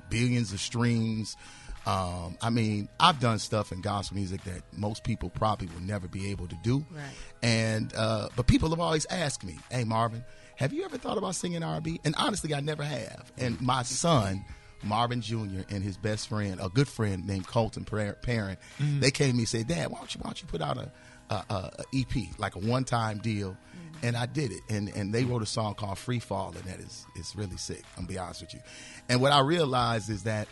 billions of streams. I mean, I've done stuff in gospel music that most people probably will never be able to do. Right. And but people have always asked me, "Hey, Marvin, have you ever thought about singing R&B?" And honestly, I never have. And my son, Marvin Jr., and his best friend, a good friend named Colton Parent, they came to me and said, "Dad, why don't you put out a EP, like a one-time deal?" And I did it, and they wrote a song called "Free Fall," and that is really sick. I'm gonna be honest with you. And what I realized is that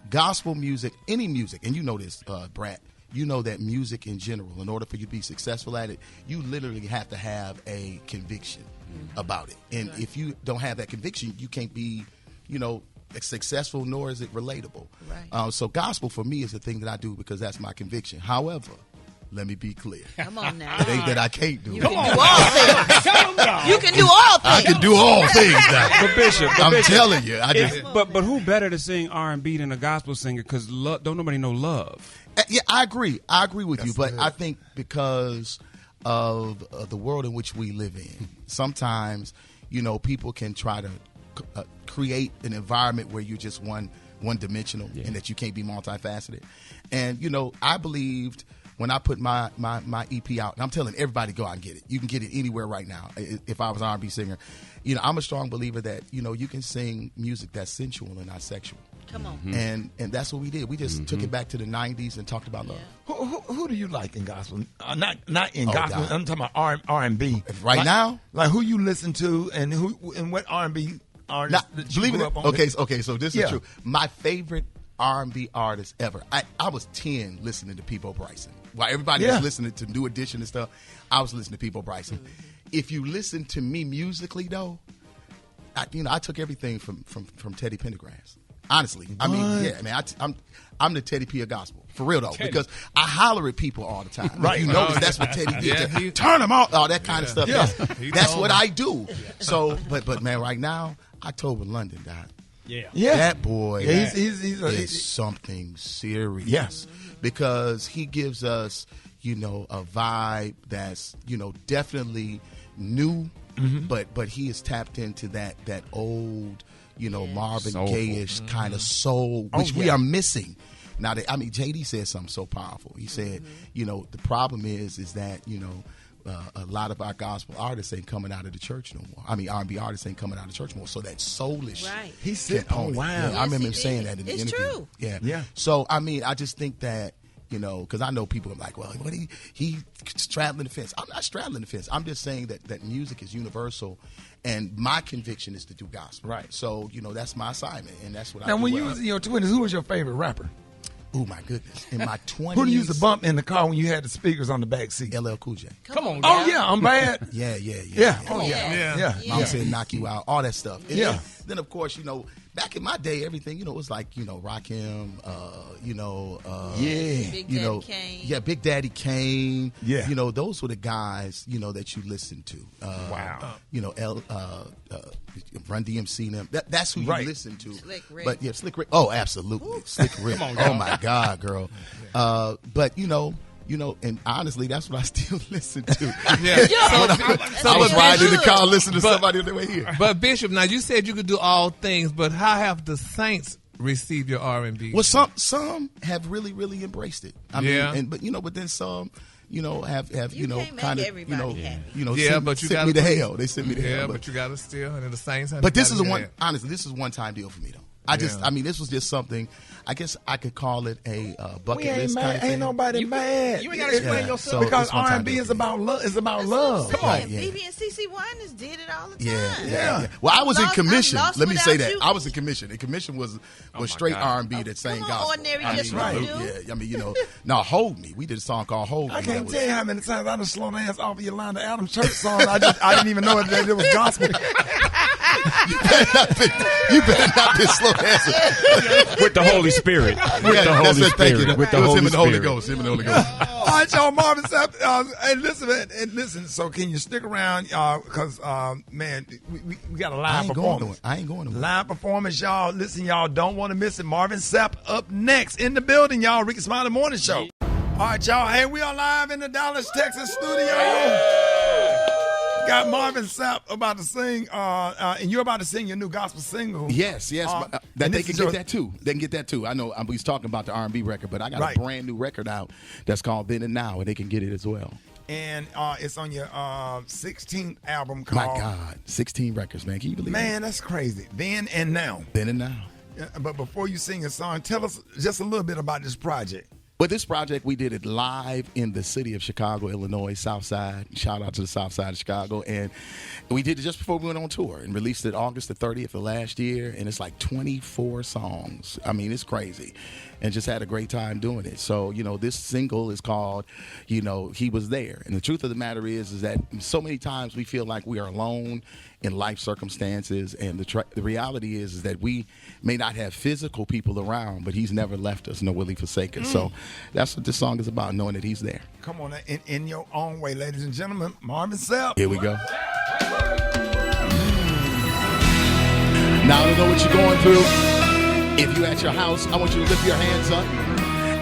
gospel music, any music, and you know this, Brad, you know that music in general, in order for you to be successful at it, you literally have to have a conviction about it. And if you don't have that conviction, you can't be, successful, nor is it relatable. Right. So gospel for me is the thing that I do because that's my conviction. However, let me be clear. Come on now. It ain't that I can't do it. You can do all things. You can do all things. I can do all things now. But Bishop, I'm telling you. But who better to sing R&B than a gospel singer? Because don't nobody know love. Yeah, I agree. I agree with you. But I think because of the world in which we live in, sometimes, people can try to create an environment where you're just one one-dimensional and that you can't be multifaceted. And, you know, I believed when I put my EP out, and I'm telling everybody, go out and get it. You can get it anywhere right now. If I was an R&B singer, you know, I'm a strong believer that, you know, you can sing music that's sensual and not sexual. Come on. And that's what we did. We just took it back to the 90s and talked about love. Who do you like in gospel? Not in gospel. God. I'm talking about R&B. Right now? Like who you listen to and what R&B artists that you grew up on? Okay, so this is true. My favorite R&B artist ever. I was 10 listening to Peabo Bryson. While everybody was listening to New Edition and stuff, I was listening to Peabo Bryson. If you listen to me musically, though, I took everything from Teddy Pendergrass. Honestly, I mean, I'm the Teddy P of gospel for real though, because I holler at people all the time. Right, you know, that's what Teddy did. Turn them out, all that kind of stuff. Yeah. That's what I do. So, but man, right now, October London died. Yeah, that boy he's something serious. Yes, because he gives us, you know, a vibe that's, you know, definitely new, but he is tapped into that old, you know, Marvin Gaye-ish kind of soul, which we are missing. Now, JD said something so powerful. He said, you know, the problem is that, you know, a lot of our gospel artists ain't coming out of the church no more. I mean, R&B artists ain't coming out of the church more. So that soulish He said, component. oh, wow. Yeah, I remember him saying that in the interview. It's true. Yeah. So, I mean, I just think that, you know, because I know people are like, well, what he's straddling the fence. I'm not straddling the fence. I'm just saying that music is universal, and my conviction is to do gospel. Right. So, you know, that's my assignment, and that's what I do. Now, when you was in your 20s, who was your favorite rapper? Oh, my goodness. In my 20s. Who do you used to bump in the car when you had the speakers on the back seat? LL Cool J. Come on, Oh, yeah, I'm bad. Yeah. Oh, yeah. Mom said knock you out, all that stuff. And Yeah. Then, of course, you know, back in my day, everything, you know, was like, you know, Rakim, you know. Big you know, Daddy Kane. Yeah, Big Daddy Kane. Yeah. You know, those were the guys, you know, that you listened to. Wow. You know, Run DMC them. That's who you listen to. Slick Rick. But yeah, Slick Rick. Oh, absolutely. Slick Rick. Come on, oh my God, girl. But you know, and honestly, that's what I still listen to. I was riding in the car listening to somebody on the way here. But Bishop, now you said you could do all things, but how have the saints received your R&B? Well, some have really, really embraced it. I mean, but then some, you know, have you know, kind of, you know, sent me to hell. They sent me to hell. But you got to still, and the saints. But this is honestly, this is a one-time deal for me though. I mean, this was just something. I guess I could call it a bucket list kind of thing. Ain't nobody mad. You ain't got to explain yourself. Because R&B is about love. It's about love. Come on. BB and CeCe Winans did it all the time. Yeah. Well, I was in commission. Let me say that. You. I was in commission. And commission was straight R&B that sang gospel. Ordinary just won't do. Yeah, I mean, you know. Now, Hold Me. We did a song called Hold Me. I can't tell you how many times I done slow dance off of Yolanda Adams church song. I didn't even know that it was gospel. You better not be slow dancing. With the Holy Spirit. With the Holy Spirit. With the Holy Ghost. Him and the Holy Ghost. All right, y'all, Marvin Sapp. Hey, listen. So can you stick around, y'all? Because, man, we got a live performance. I ain't going to. Live performance, y'all. Listen, y'all don't want to miss it. Marvin Sapp up next in the building, y'all. Rickey Smiley Morning Show. All right, y'all. Hey, we are live in the Dallas, Texas studio. Got Marvin Sapp about to sing, and you're about to sing your new gospel single. Yes. They can get that too. They can get that too. I know he's talking about the R&B record, but I got a brand new record out that's called Then and Now, and they can get it as well. And it's on your 16th album called... My God, 16 records, man. Can you believe it? Man, that's crazy. Then and Now. Then and Now. But before you sing a song, tell us just a little bit about this project. But this project, we did it live in the city of Chicago, Illinois, South Side. Shout out to the South Side of Chicago. And we did it just before we went on tour and released it August the 30th of last year. And it's like 24 songs. I mean, it's crazy. And just had a great time doing it. So, you know, this single is called, you know, He Was There. And the truth of the matter is that so many times we feel like we are alone in life circumstances. And the reality is that we may not have physical people around, but He's never left us, nor will He forsake us. So that's what this song is about, knowing that He's there. Come on, in your own way, ladies and gentlemen, Marvin Sapp. Here we go. Now, I don't know what you're going through. If you're at your house, I want you to lift your hands up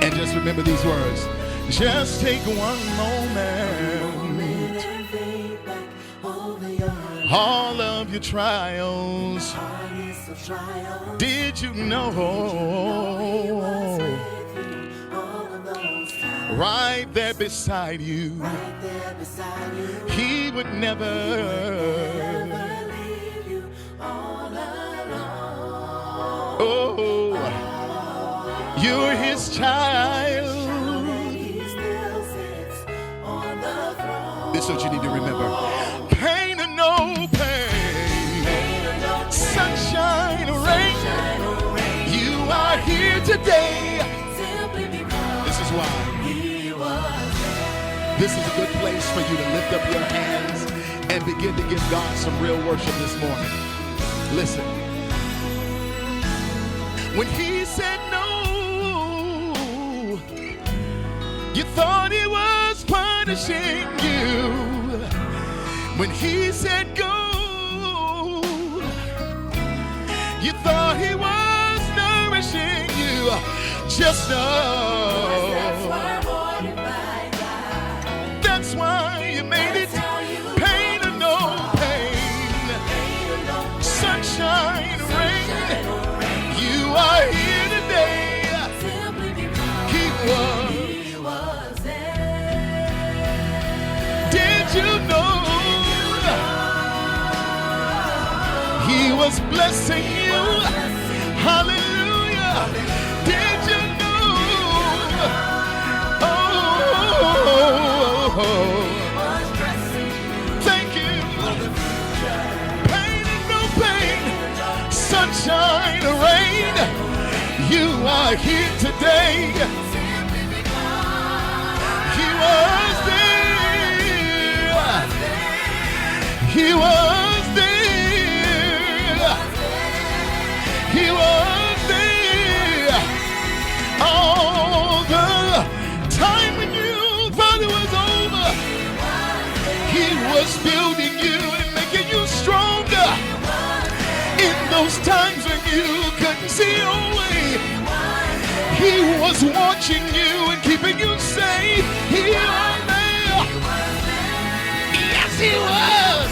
and just remember these words. Just take one moment. All of your trials Did you know? Right there beside you. He would never leave you all alone. Oh, you're his child. This is what you need to remember. Pain or no pain, sunshine or rain, you are here today. This is why. This is a good place for you to lift up your hands and begin to give God some real worship this morning. Listen. When he said no, you thought he was punishing you. When he said go, you thought he was nourishing you. Just know. That's why you made it. Pain or no pain, sunshine or rain, you are here today. He was there. Did you know he was blessing you? Hallelujah. Did you know? Oh, thank you. Pain and no pain, sunshine or rain, you are here today. He was there. He was there. He was there. All the time when you thought it was over, he was building you and making you stronger. In those times when you couldn't see your way, he was watching you and keeping you safe. He was there. Yes, he was.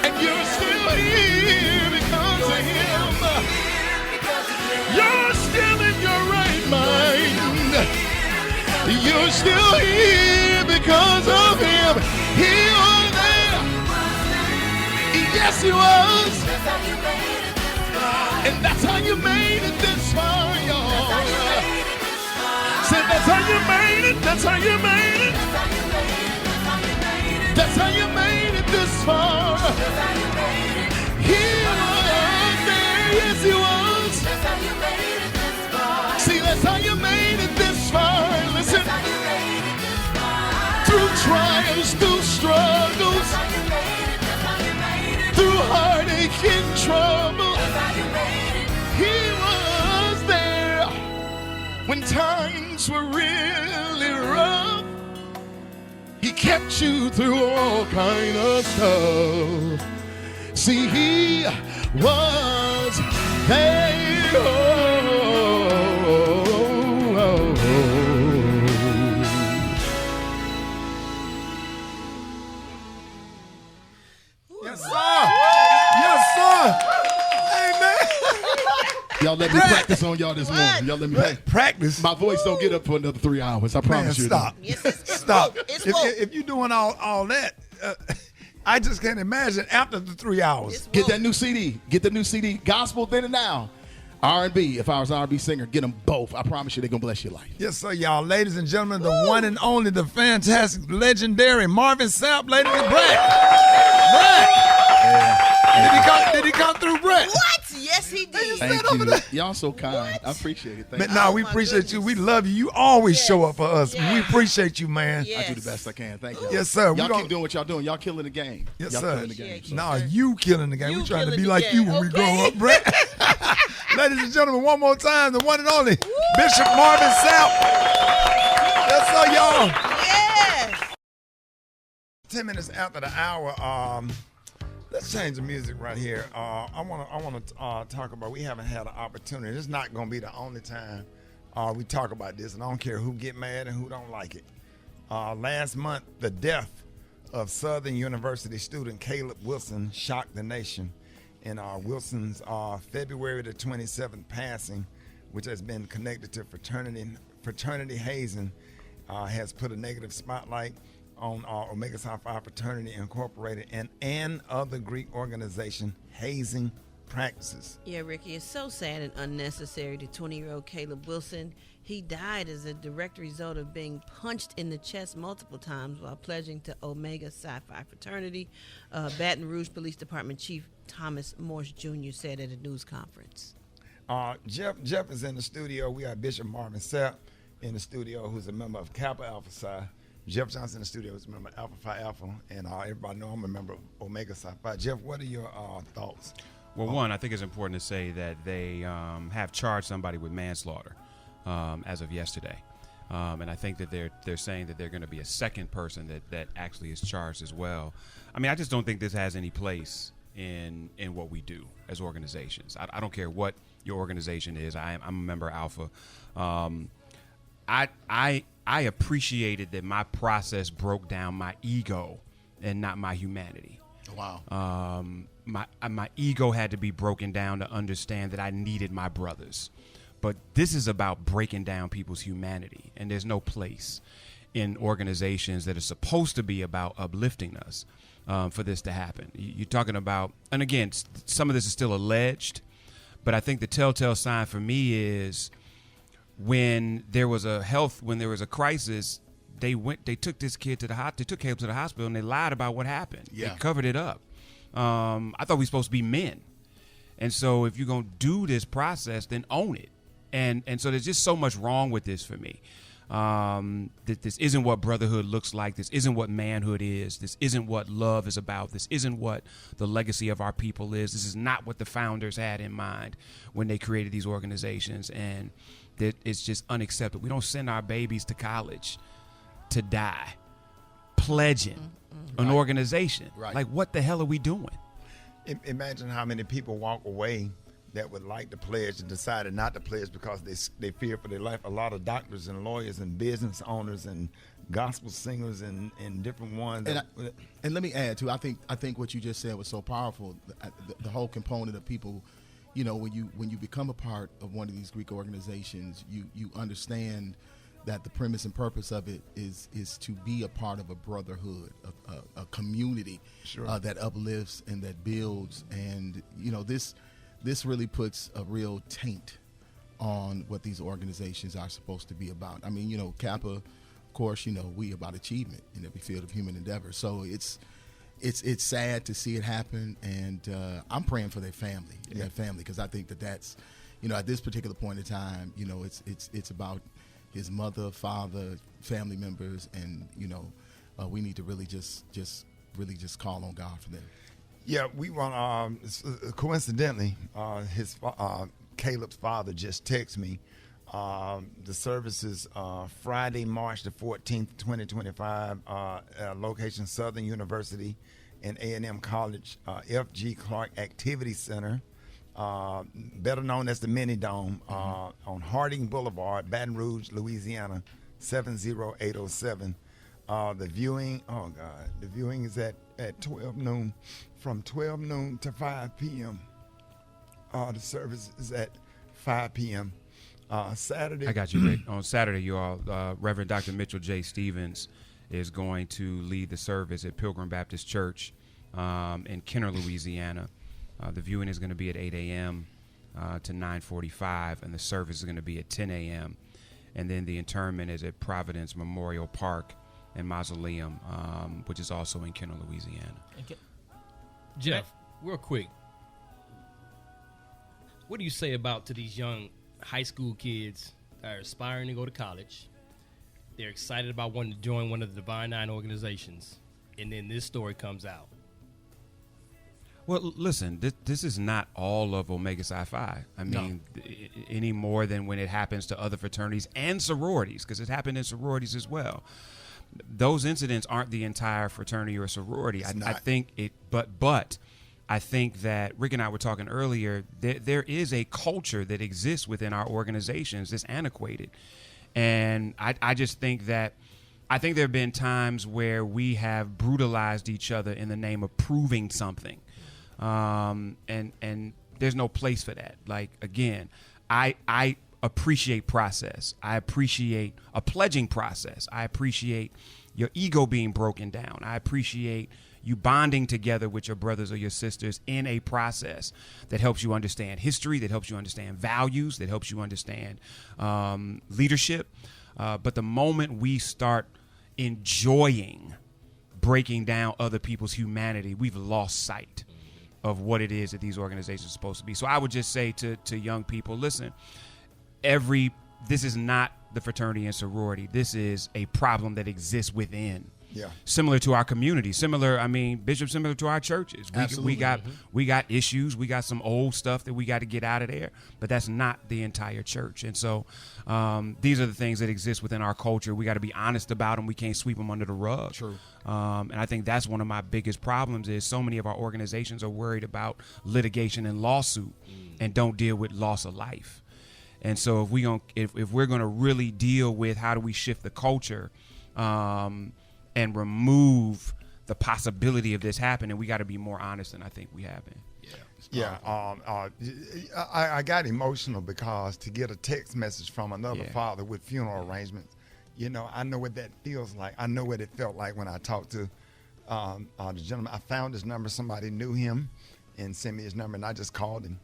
And you're still here because of him. You're still in your right mind. You're still here because of him. He was there. Yes, he was. And that's how you made it this far, y'all. Said that's how you made it. That's how you made it. That's how you made it this far. He was there. Yes, he was. See, that's how you made it this far. Listen. Through trials, through struggles, through heartache and trouble, he was there. When times were really rough, he kept you through all kind of stuff. See, he was there. Yes, sir. Yes, sir. Amen. Y'all let me practice on y'all this morning. Y'all let me practice. My voice don't get up for another 3 hours. I promise you. Stop. Stop. If you're doing all that, I just can't imagine after the 3 hours. Get that new CD. Get the new CD. Gospel Then and Now. R&B. If I was an R&B singer, get them both. I promise you they're going to bless your life. Yes, sir, y'all. Ladies and gentlemen, the one and only, the fantastic, legendary Marvin Sapp, ladies and Brett. Did he come through, Brett? What? Yes, he did. Thank you. Y'all so kind. What? I appreciate it. Thank you. No, we appreciate you. We love you. You always show up for us. We appreciate you, man. I do the best I can. Thank you. Yes, sir. Y'all keep doing what y'all doing. Y'all killing the game. Yes, y'all sir. killing the game. So. No, you killing the game. We're trying to be like you when we grow up, Brett. Ladies and gentlemen, one more time, the one and only Bishop Marvin Sapp. Yes, sir, y'all. Yes. 10 minutes after the hour, let's change the music right here. I want to talk about, we haven't had an opportunity. It's not going to be the only time we talk about this, and I don't care who get mad and who don't like it. Last month, the death of Southern University student Caleb Wilson shocked the nation. in Wilson's February the 27th passing, which has been connected to fraternity hazing, has put a negative spotlight on Omega Psi Phi Fraternity Incorporated and other Greek organization hazing practices. Yeah, Ricky, it's so sad and unnecessary. The 20-year-old Caleb Wilson, he died as a direct result of being punched in the chest multiple times while pledging to Omega Psi Phi Fraternity. Baton Rouge Police Department Chief Thomas Morse Jr. said at a news conference. Jeff is in the studio. We got Bishop Marvin Sapp in the studio, who's a member of Kappa Alpha Psi. Jeff Johnson in the studio is a member of Alpha Phi Alpha, and everybody know I'm a member of Omega Psi Phi. Jeff, what are your thoughts? Well, one, I think it's important to say that they have charged somebody with manslaughter as of yesterday. And I think that they're saying that they're going to be a second person that actually is charged as well. I mean, I just don't think this has any place in what we do as organizations. I don't care what your organization is. I'm a member of Alpha. I appreciated that my process broke down my ego and not my humanity. Wow. My ego had to be broken down to understand that I needed my brothers. But this is about breaking down people's humanity, and there's no place in organizations that are supposed to be about uplifting us for this to happen. You're talking about, and again, some of this is still alleged, but I think the telltale sign for me is when there was a crisis, they took this kid to they took Caleb to the hospital, and they lied about what happened. Yeah. They covered it up. I thought we were supposed to be men. And so if you're going to do this process, then own it. And so there's just so much wrong with this for me. That this isn't what brotherhood looks like. This isn't what manhood is. This isn't what love is about. This isn't what the legacy of our people is. This is not what the founders had in mind when they created these organizations. And that it's just unacceptable. We don't send our babies to college to die pledging an organization. Right. Like, what the hell are we doing? Imagine how many people walk away that would like to pledge and decided not to pledge because they fear for their life. A lot of doctors and lawyers and business owners and gospel singers and different ones. And let me add too. I think what you just said was so powerful. The whole component of people, you know, when you become a part of one of these Greek organizations, you understand that the premise and purpose of it is to be a part of a brotherhood, a community that uplifts and that builds. And you know, this really puts a real taint on what these organizations are supposed to be about. I mean, you know, Kappa, of course, you know, we about achievement in every field of human endeavor. So it's sad to see it happen, and I'm praying for their family, because I think that's, you know, at this particular point in time, you know, it's about his mother, father, family members, and you know, we need to really just call on God for them. Yeah, we want. Coincidentally, Caleb's father just texted me. The service is Friday, March the 14th, 2025. Location Southern University and A&M College, F.G. Clark Activity Center, better known as the Mini Dome, on Harding Boulevard, Baton Rouge, Louisiana, 70807. The viewing is at 12 noon, from 12 noon to 5 p.m. The service is at 5 p.m. Saturday. I got you, Rick. On Saturday, you all, Reverend Dr. Mitchell J. Stevens is going to lead the service at Pilgrim Baptist Church in Kenner, Louisiana. The viewing is going to be at 8 a.m. To 9:45, and the service is going to be at 10 a.m. And then the interment is at Providence Memorial Park and Mausoleum, which is also in Kenner, Louisiana. Jeff, real quick, what do you say to these young high school kids that are aspiring to go to college? They're excited about wanting to join one of the Divine Nine organizations, and then this story comes out. Well, listen, this is not all of Omega Psi Phi. I mean, any more than when it happens to other fraternities and sororities, because it happened in sororities as well. Those incidents aren't the entire fraternity or sorority. I think it, but I think that Rick and I were talking earlier. There is a culture that exists within our organizations that's antiquated, and I just think that. I think there have been times where we have brutalized each other in the name of proving something. and there's no place for that. Like, again, I appreciate process. I appreciate a pledging process. I appreciate your ego being broken down. I appreciate you bonding together with your brothers or your sisters in a process that helps you understand history, that helps you understand values, that helps you understand leadership. But the moment we start enjoying breaking down other people's humanity, we've lost sight of what it is that these organizations are supposed to be. So I would just say to young people, listen, this is not the fraternity and sorority. This is a problem that exists within. Yeah. Similar to our community, similar to our churches. We got issues. We got some old stuff that we got to get out of there, but that's not the entire church. And so these are the things that exist within our culture. We got to be honest about them. We can't sweep them under the rug. True. And I think that's one of my biggest problems is so many of our organizations are worried about litigation and lawsuit and don't deal with loss of life. And so if we're going to really deal with how do we shift the culture, and remove the possibility of this happening, we got to be more honest than I think we have been. I got emotional because to get a text message from another father with funeral arrangements, I know what that feels like. I know what it felt like when I talked to the gentleman. I found his number. Somebody knew him and sent me his number, and I just called him.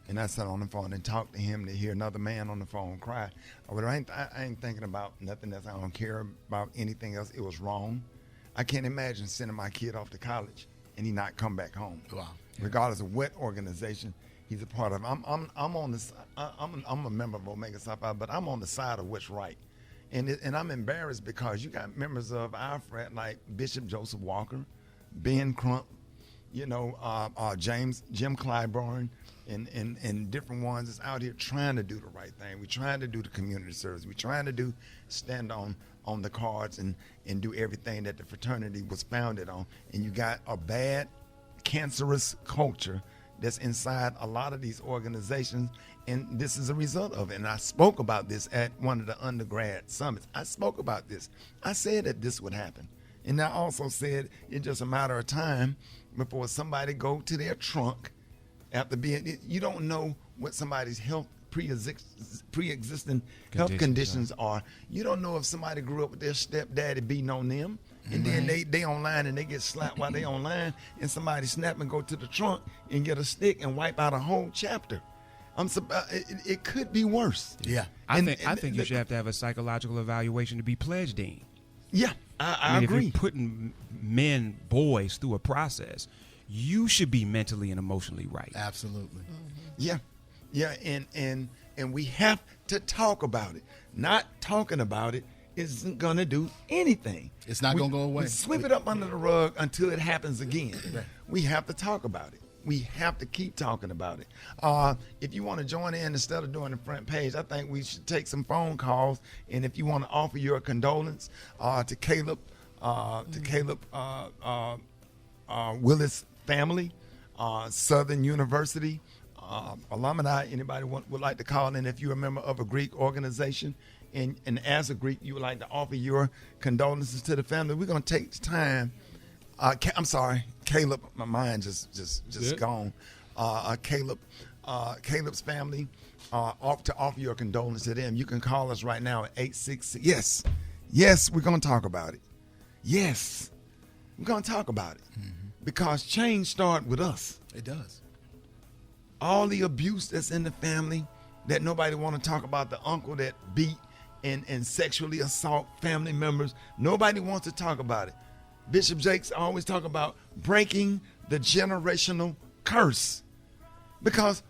And I sat on the phone and talked to him to hear another man on the phone cry. I ain't thinking about nothing else. I don't care about anything else. It was wrong. I can't imagine sending my kid off to college and he not come back home. Wow. Regardless of what organization he's a part of. I'm on this. I'm a member of Omega Psi Phi, but I'm on the side of what's right. And I'm embarrassed because you got members of our frat like Bishop Joseph Walker, Ben Crump, Jim Clyburn, and different ones that's out here trying to do the right thing. We're trying to do the community service. We're trying to stand on the cards and do everything that the fraternity was founded on. And you got a bad, cancerous culture that's inside a lot of these organizations, and this is a result of it. And I spoke about this at one of the undergrad summits. I spoke about this. I said that this would happen. And I also said it's just a matter of time before somebody go to their trunk after being, you don't know what somebody's pre-existing health conditions are. You don't know if somebody grew up with their stepdaddy beating on them, and then they online and they get slapped while they online, and somebody snap and go to the trunk and get a stick and wipe out a whole chapter. It could be worse. Yeah. I think you should have to have a psychological evaluation to be pledged in. Yeah, I agree. If you're putting boys through a process, you should be mentally and emotionally right. Absolutely. Yeah, and we have to talk about it. Not talking about it isn't going to do anything. It's not going to go away. We sweep it up under the rug until it happens again. Right. We have to talk about it. We have to keep talking about it. If you want to join in instead of doing the front page, I think we should take some phone calls. And if you want to offer your condolence to Caleb Willis family, Southern University, alumni, anybody would like to call in if you're a member of a Greek organization. And as a Greek, you would like to offer your condolences to the family. We're going to take time. I'm sorry, Caleb. My mind just gone. Caleb's family. To offer your condolences to them. You can call us right now at 866. Yes, we're going to talk about it. Yes, we're going to talk about it because change starts with us. It does. All the abuse that's in the family that nobody want to talk about, the uncle that beat and sexually assault family members. Nobody wants to talk about it. Bishop Jakes always talk about breaking the generational curse because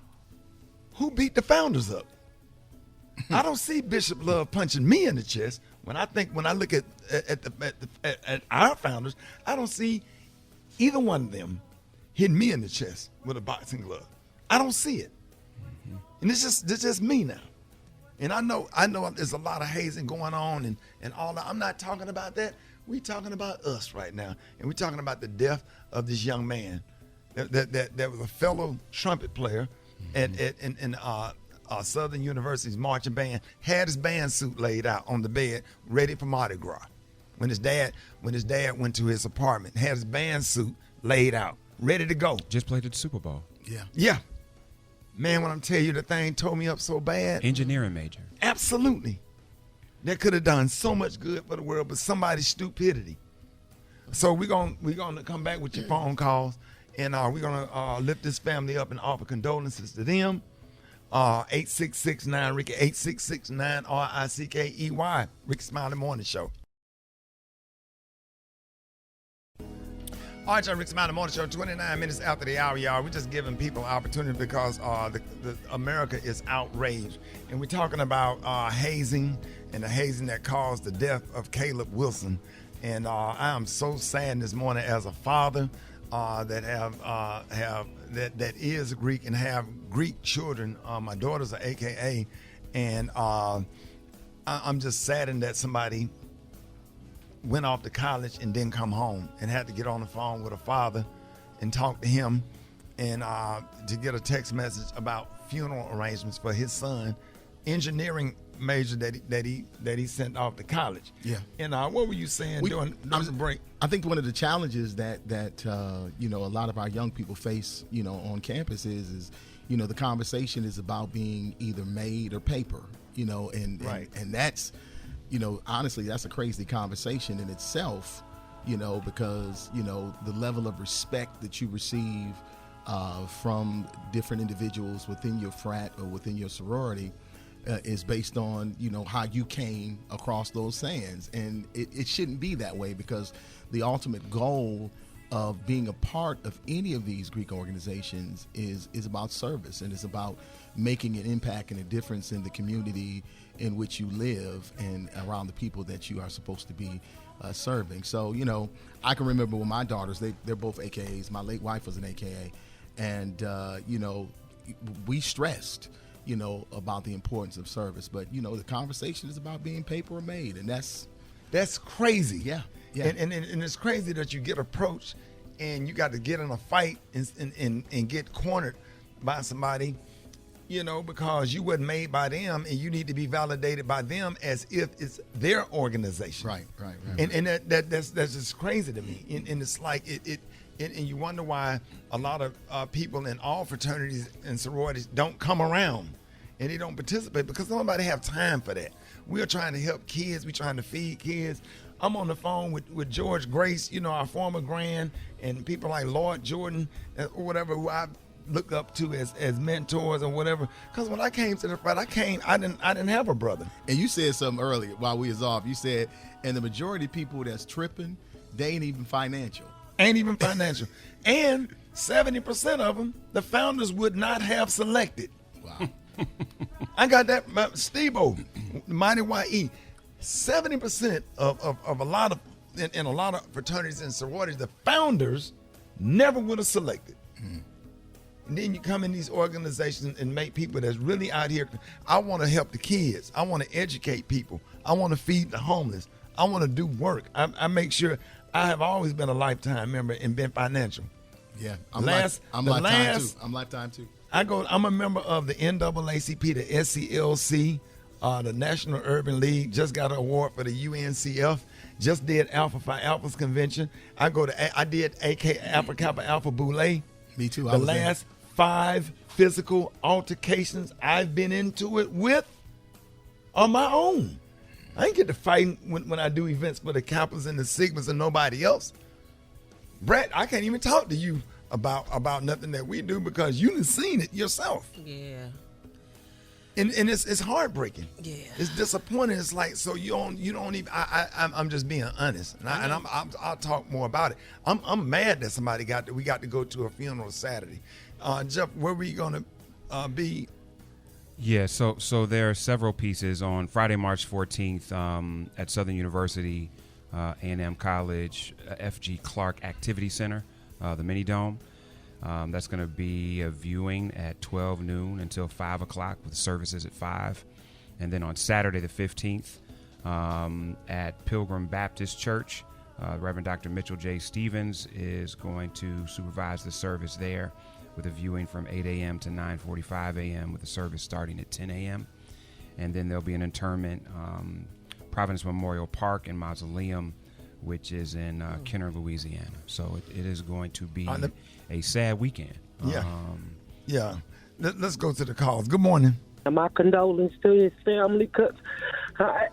who beat the founders up? I don't see Bishop Love punching me in the chest. When I look at our founders, I don't see either one of them hitting me in the chest with a boxing glove. I don't see it. And it's just me now. And I know there's a lot of hazing going on and all that. I'm not talking about that. We're talking about us right now. And we're talking about the death of this young man that was a fellow trumpet player in Southern University's marching band, had his band suit laid out on the bed, ready for Mardi Gras. When his dad went to his apartment, had his band suit laid out, ready to go. Just played at the Super Bowl. Yeah. Man, when I'm telling you, the thing tore me up so bad. Engineering major. Absolutely. That could have done so much good for the world, but somebody's stupidity. So we're gonna come back with your phone calls, and we're gonna lift this family up and offer condolences to them. 8669 Rickey, 8669 RICKEY, Rickey Smiley Morning Show. All right, y'all, Rickey Smiley Morning Show, 29 minutes after the hour, y'all. We're just giving people opportunity because the America is outraged. And we're talking about hazing and the hazing that caused the death of Caleb Wilson. And I am so sad this morning as a father that is Greek and have Greek children. My daughters are AKA, and I'm just saddened that somebody went off to college and didn't come home and had to get on the phone with a father and talk to him and to get a text message about funeral arrangements for his son, engineering major that he sent off to college. Yeah. And what were you saying during the break? I think one of the challenges that a lot of our young people face, on campus is the conversation is about being either made or paper, Right. and that's, honestly, that's a crazy conversation in itself, because, the level of respect that you receive from different individuals within your frat or within your sorority is based on, how you came across those sands. And it shouldn't be that way, because the ultimate goal of being a part of any of these Greek organizations is about service, and it's about making an impact and a difference in the community in which you live and around the people that you are supposed to be serving. So, I can remember when my daughters, they're both AKAs. My late wife was an AKA. And, we stressed, about the importance of service. But, the conversation is about being paper or made. And that's crazy. Yeah. And it's crazy that you get approached and you got to get in a fight and get cornered by somebody, because you wasn't made by them, and you need to be validated by them as if it's their organization. Right. And that's just crazy to me. And it's like and you wonder why a lot of people in all fraternities and sororities don't come around and they don't participate, because nobody have time for that. We're trying to help kids. We're trying to feed kids. I'm on the phone with George Grace, our former grand, and people like Lord Jordan or whatever, who I look up to as mentors or whatever. Because when I came to the fight, I didn't have a brother. And you said something earlier while we was off. You said, and the majority of people that's tripping, they ain't even financial. And 70% of them, the founders would not have selected. Wow. I got that, Steve-O, Mighty YE. 70% of a lot of, in a lot of fraternities and sororities, the founders never would have selected. And then you come in these organizations and make people that's really out here. I want to help the kids. I want to educate people. I want to feed the homeless. I want to do work. I make sure. I have always been a lifetime member and been financial. Yeah, I'm lifetime too. I'm a member of the NAACP, the SCLC, the National Urban League. Just got an award for the UNCF. Just did Alpha Phi Alpha's convention. I did AK Alpha Kappa Alpha Boule. Me too. The last 5 physical altercations I've been into it with on my own. I ain't get to fighting when I do events for the Kappas and the Sigmas and nobody else. Brett, I can't even talk to you about nothing that we do, because you done seen it yourself. Yeah. And it's heartbreaking. Yeah. It's disappointing. It's like, so you don't even. I'm just being honest, and I'll talk more about it. I'm mad that we got to go to a funeral Saturday. Jeff, where we gonna be? Yeah, so there are several pieces on Friday, March 14th at Southern University, A&M College, F.G. Clark Activity Center, the Mini Dome. That's going to be a viewing at 12 noon until 5 o'clock with services at 5. And then on Saturday the 15th at Pilgrim Baptist Church, Reverend Dr. Mitchell J. Stevens is going to supervise the service there with a viewing from 8 a.m. to 9:45 a.m. with the service starting at 10 a.m. And then there'll be an interment, Providence Memorial Park and Mausoleum which is in Kenner, Louisiana. So it is going to be a sad weekend. Yeah. Yeah. Let's go to the calls. Good morning. My condolences to his family, because I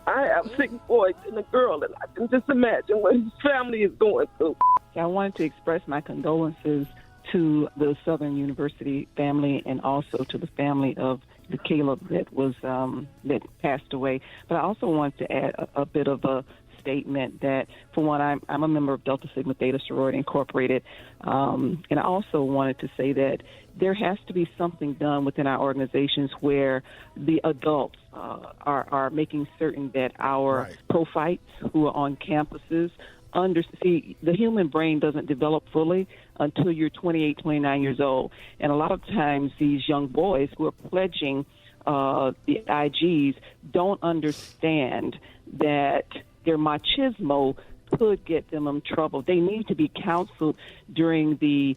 have 6 boys and a girl, and I can just imagine what his family is going through. I wanted to express my condolences to the Southern University family and also to the family of the Caleb that passed away. But I also wanted to add a bit of a statement that, for one, I'm a member of Delta Sigma Theta Sorority Incorporated, and I also wanted to say that there has to be something done within our organizations where the adults are making certain that our pro-fights who are on campuses see the human brain doesn't develop fully until you're 28, 29 years old. And a lot of times these young boys who are pledging the IGs don't understand that their machismo could get them in trouble. They need to be counseled during the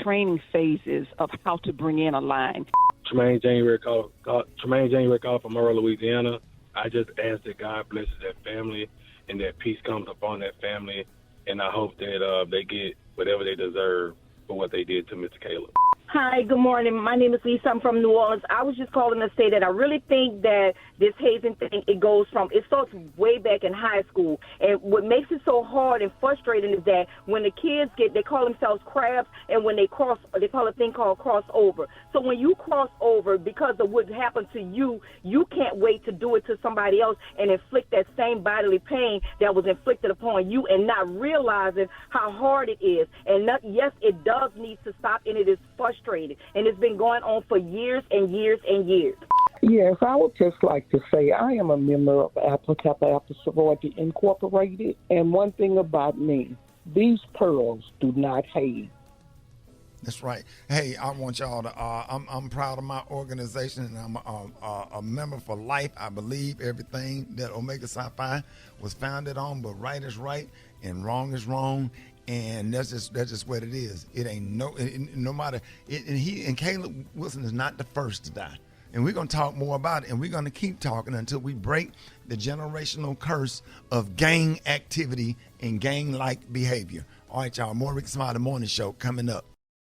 training phases of how to bring in a line. Tremaine January call from Monroe, Louisiana. I just ask that God blesses that family and that peace comes upon that family, and I hope that they get whatever they deserve for what they did to Mr. Caleb. Hi, good morning. My name is Lisa. I'm from New Orleans. I was just calling to say that I really think that this hazing thing, it starts way back in high school. And what makes it so hard and frustrating is that when the kids they call themselves crabs, and when they call a thing called crossover. So when you cross over, because of what happened to you, you can't wait to do it to somebody else and inflict that same bodily pain that was inflicted upon you, and not realizing how hard it is. And yes, it does need to stop, and it is frustrating. And it's been going on for years and years and years. Yes, I would just like to say I am a member of Alpha Kappa Alpha Sorority Incorporated, and one thing about me, these pearls do not hate. That's right. Hey, I want y'all to. I'm proud of my organization, and I'm a member for life. I believe everything that Omega Psi Phi was founded on, but right is right and wrong is wrong. And that's just what it is. It ain't no matter. And Caleb Wilson is not the first to die. And we're going to talk more about it, and we're going to keep talking until we break the generational curse of gang activity and gang-like behavior. All right, y'all. More Rickey Smiley Morning Show coming up.